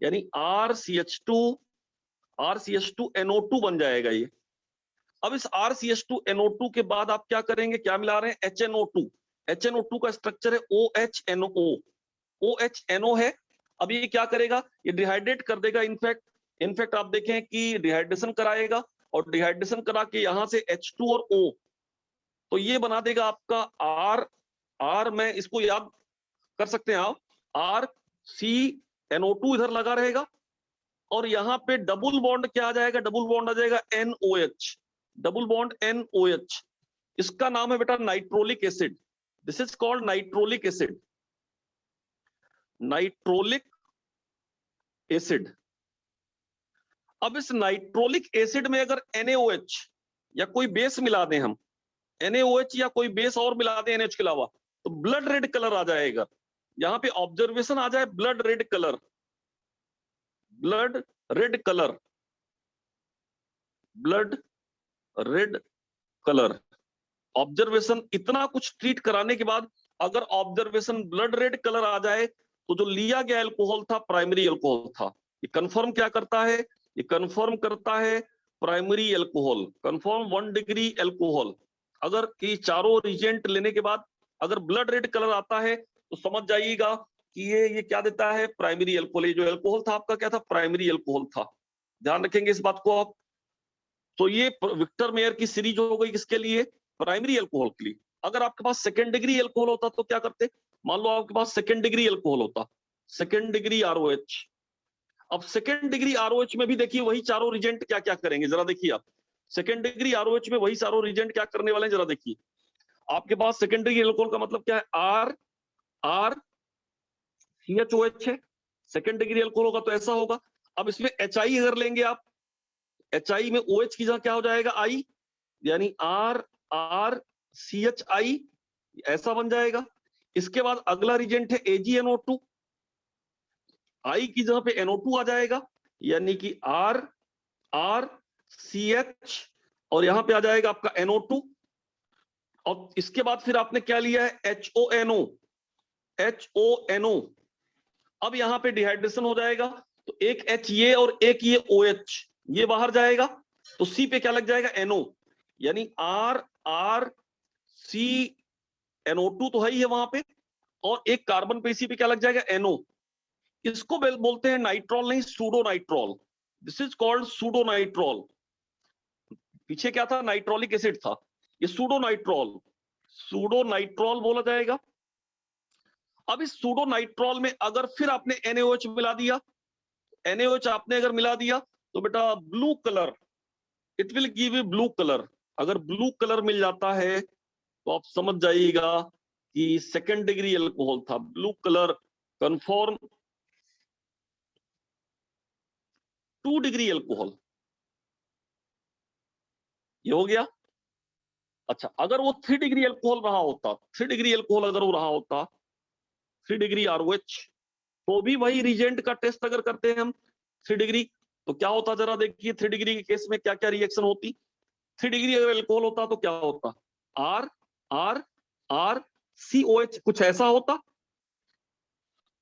यानी RCH2NO2 बन जाएगा ये। अब इस RCH2NO2 के बाद आप क्या करेंगे, क्या मिला रहे हैं, HNO2। HNO2 का स्ट्रक्चर है OHNO, OHNO है। अब ये क्या करेगा, ये डिहाइड्रेट कर देगा, इनफैक्ट आप देखें कि डिहाइड्रेशन कराएगा, और डिहाइड्रेशन करा के यहां से H2 और O, तो ये बना देगा आपका R में इसको याद कर सकते हैं आप, RCNO2 इधर लगा रहेगा, और यहां पे डबल बॉन्ड क्या आ जाएगा, डबल बॉन्ड आ जाएगा NOH, डबल बॉन्ड NOH। इसका नाम है बेटा nitrolic acid, this is called nitrolic acid, nitrolic acid. अब इस नाइट्रोलिक एसिड में अगर NaOH या कोई बेस मिला दें हम, NaOH या कोई बेस और मिला दें NH के अलावा, तो ब्लड रेड कलर आ जाएगा। यहां पे ऑब्जर्वेशन आ जाए blood red colour, blood red colour, blood red colour. Observation, इतना कुछ ट्रीट कराने के बाद अगर ऑब्जर्वेशन ब्लड रेड कलर आ जाए, तो जो लिया गया अल्कोहल था प्राइमरी अल्कोहल था। ये कंफर्म क्या करता है, ये कंफर्म करता है primary alcohol, confirm 1 degree alcohol. अगर ये चारों रिजेंट लेने के बाद अगर ब्लड रेड कलर आता है, तो समझ जाइएगा कि ये क्या देता है, प्राइमरी अल्कोहल। ये जो अल्कोहल था आपका क्या था, प्राइमरी अल्कोहल था। ध्यान रखेंगे इस बात को आप। तो ये विक्टर मेयर की सीरीज हो गई किसके लिए, प्राइमरी अल्कोहल के लिए। अगर आपके पास सेकेंड डिग्री अल्कोहल होता तो क्या करते, मान लो आपके पास सेकेंड डिग्री अल्कोहल होता, सेकेंड डिग्री ROH। अब सेकेंड डिग्री ROH में भी देखिए वही चारों रिजेंट क्या क्या करेंगे, जरा देखिए आप। सेकेंड डिग्री ROH में वही चारों रिजेंट क्या करने वाले हैं, जरा देखिए। आपके पास सेकेंड डिग्री अल्कोहल का मतलब क्या है, RCHOH है, सेकेंड डिग्री अल्कोहल होगा तो ऐसा होगा। अब इसमें HI अगर लेंगे आप, HI में OH की जगह क्या हो जाएगा, I, यानी RCHI, ऐसा बन जाएगा। इसके बाद अगला रिजेंट है AgNO2, I की जगह पे NO2 आ जाएगा, यानी कि RCH, और यहां पे आ जाएगा आपका NO2। और इसके बाद फिर आपने क्या लिया है, HONO। अब यहां पे डिहाइड्रेशन हो जाएगा, तो एक H ये और एक ये OH ये बाहर जाएगा, तो C पे क्या लग जाएगा, NO, यानी RCNO2 तो है ही है वहां पे, और एक कार्बन पे इसी पे क्या लग जाएगा, NO। इसको बोलते हैं नाइट्रॉल, नहीं pseudo nitrol, this is called pseudo nitrol. पीछे क्या था, नाइट्रोलिक एसिड था, ये सूडो नाइट्रॉल, सूडो नाइट्रॉल बोला जाएगा। अब इस सूडो नाइट्रॉल में अगर फिर आपने NaOH मिला दिया, NaOH आपने अगर मिला दिया, तो बेटा blue colour, it will give you blue colour. अगर ब्लू कलर मिल जाता है तो आप समझ जाइएगा कि सेकेंड डिग्री अल्कोहल था, blue colour confirm 2 degree alcohol, ये हो गया। अच्छा, अगर वो 3 डिग्री अल्कोहल रहा होता, 3 डिग्री अल्कोहल अगर वो रहा होता, 3 डिग्री ROH, तो भी वही रिजेंट का टेस्ट अगर करते हैं हम 3 डिग्री, तो क्या होता, जरा देखिए 3 डिग्री के केस में क्या क्या रिएक्शन होती। 3 डिग्री अगर अल्कोहल होता तो क्या होता, R R R COH, कुछ ऐसा होता।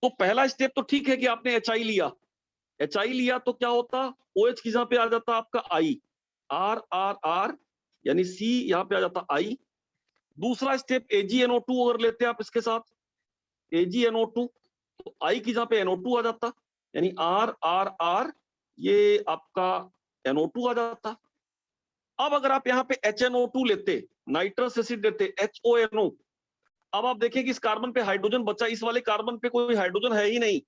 तो पहला स्टेप तो ठीक है कि आपने HI लिया, HI लिया तो क्या होता, OH की जगह पे आ जाता आपका I, R R R, यानी C यहां पे आ जाता I। दूसरा स्टेप AgNO2 अगर लेते हैं आप इसके साथ, AgNO2, तो I की जगह पे NO2 आ जाता, यानी R R R, ये आपका NO2 आ जाता। अब अगर आप यहाँ पे HNO2 लेते, नाइट्रस एसिड लेते, HONO, अब आप देखिए कि इस कार्बन पे हाइड्रोजन बचा, इस वाले कार्बन पे कोई हाइड्रोजन है ही नहीं।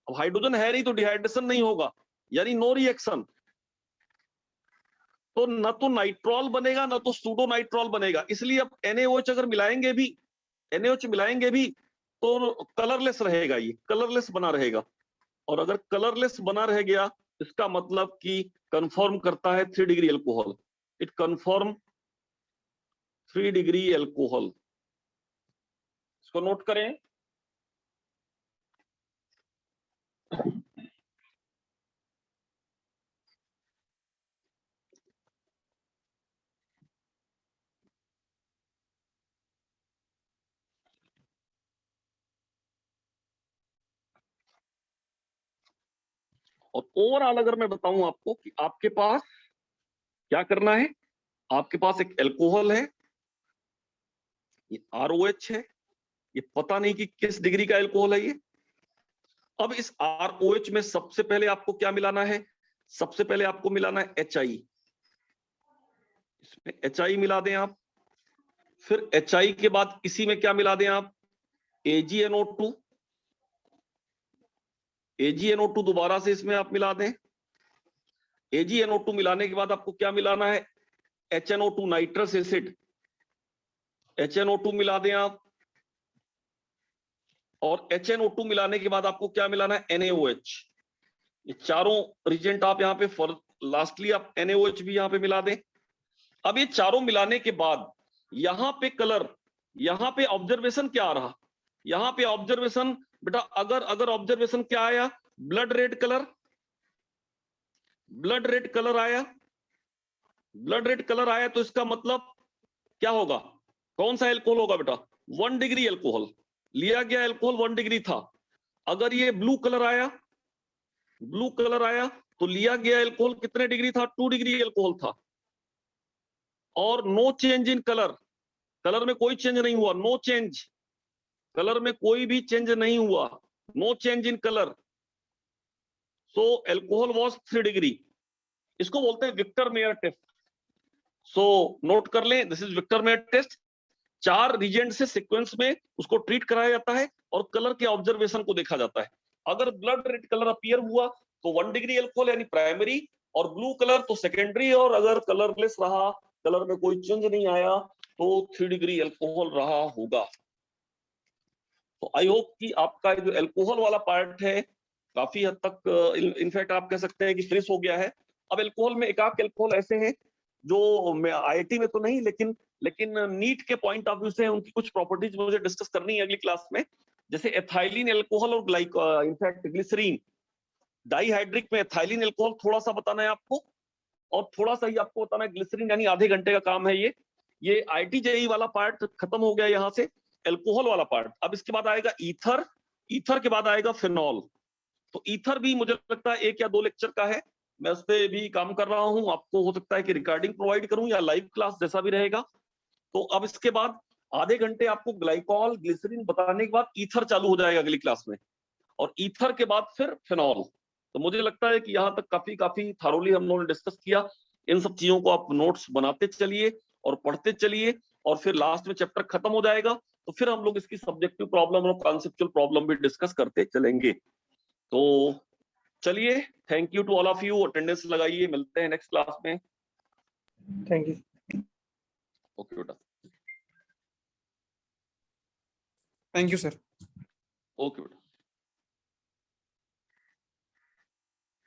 अब हाइड्रोजन है नहीं तो डिहाइड्रेशन नहीं होगा, यानी नो रिएक्शन। तो न तो नाइट्रॉल बनेगा न तो सूडो नाइट्रॉल बनेगा। इसलिए अब NaOH अगर मिलाएंगे भी, NaOH मिलाएंगे भी, तो कलरलेस रहेगा, ये कलरलेस बना रहेगा। और अगर कलरलेस बना रह गया, इसका मतलब कि कंफर्म करता है 3 degree alcohol, it confirm 3 degree alcohol. इसको नोट करें। और ओवरऑल अगर मैं बताऊं आपको कि आपके पास क्या करना है, आपके पास एक अल्कोहल है, ये ROH है, ये पता नहीं कि किस डिग्री का अल्कोहल है ये। अब इस ROH में सबसे पहले आपको क्या मिलाना है, सबसे पहले आपको मिलाना है HI, इसमें HI मिला दें आप। फिर HI के बाद इसी में क्या मिला दें आप, AgNO2, AgNO2 दोबारा से इसमें आप मिला दें। AgNO2 मिलाने के बाद आपको क्या मिलाना है, HNO2 नाइट्रस एसिड, HNO2 मिला दें आप। और HNO2 मिलाने के बाद आपको क्या मिलाना है, NaOH। ये चारों रिजेंट आप यहाँ पे लास्टली आप NaOH भी यहाँ पे मिला दें। अब ये चारों मिलाने के बाद यहाँ पे कलर, यहाँ पे ऑब्जर्वेशन क्या आ रहा, यहाँ पे ऑब्जर्वेशन बेटा अगर ऑब्जर्वेशन क्या आया, blood red colour, blood red colour आया, ब्लड रेड कलर आया तो इसका मतलब क्या होगा, कौन सा एल्कोहल होगा बेटा, 1 डिग्री एल्कोहल लिया गया, एल्कोहल 1 डिग्री था। अगर ये ब्लू कलर आया, ब्लू कलर आया तो लिया गया एल्कोहल कितने डिग्री था, 2 डिग्री एल्कोहल था। और no change in colour, colour में कोई चेंज नहीं हुआ, नो चेंज, कलर में कोई भी चेंज नहीं हुआ, no change in colour, so alcohol was 3 degree. इसको बोलते हैं Victor Meyer test. So note कर लें, this is Victor Meyer test. 4 reagent से सीक्वेंस में उसको ट्रीट कराया जाता है और कलर के ऑब्जर्वेशन को देखा जाता है। अगर ब्लड रेड कलर अपीयर हुआ तो 1 डिग्री एल्कोहल यानी प्राइमरी, और ब्लू कलर तो सेकेंडरी, और अगर कलरलेस रहा, कलर में कोई चेंज नहीं आया तो 3 डिग्री एल्कोहल रहा होगा। तो आई होप कि आपका जो एल्कोहल वाला पार्ट है काफी हद तक इनफैक्ट आप कह सकते हैं कि फिनिश हो गया है। अब एल्कोहल में एक आध एल्कोहल ऐसे हैं जो IIT में तो नहीं, लेकिन नीट के पॉइंट ऑफ व्यू से उनकी कुछ प्रॉपर्टीज मुझे डिस्कस करनी है अगली क्लास में, जैसे एथाइलिन एल्कोहल और इनफैक्ट ग्लिसरीन। डाईहाइड्रिक में एथाइलिन एल्कोहल थोड़ा सा बताना है आपको, और थोड़ा सा ही आपको बताना है ग्लिसरीन, यानी आधे घंटे का काम है ये IIT JEE वाला पार्ट खत्म हो गया यहाँ से, एल्कोहल वाला पार्ट। अब इसके बाद आएगा ईथर, ईथर के बाद आएगा फिनॉल। तो ईथर भी मुझे लगता है 1 या 2 लेक्चर का है, मैं उस पर भी काम कर रहा हूं, आपको हो सकता है कि रिकॉर्डिंग प्रोवाइड करूं या लाइव क्लास जैसा भी रहेगा। तो अब इसके बाद आधे घंटे आपको ग्लाइकॉल ग्लिसरीन बताने के बाद ईथर चालू हो जाएगा अगली क्लास में, और ईथर के बाद फिर फिनॉल। तो मुझे लगता है कि यहाँ तक काफी थारोली हम लोगों ने डिस्कस किया। इन सब चीजों को आप नोट्स बनाते चलिए और पढ़ते चलिए, और फिर लास्ट में चैप्टर खत्म हो जाएगा तो फिर हम लोग इसकी सब्जेक्टिव प्रॉब्लम और कॉन्सेप्चुअल प्रॉब्लम भी डिस्कस करते चलेंगे। तो चलिए, thank you to all of you, attendance लगाइए, मिलते हैं नेक्स्ट क्लास में। Thank you. ओके बेटा, थैंक यू सर। ओके बेटा।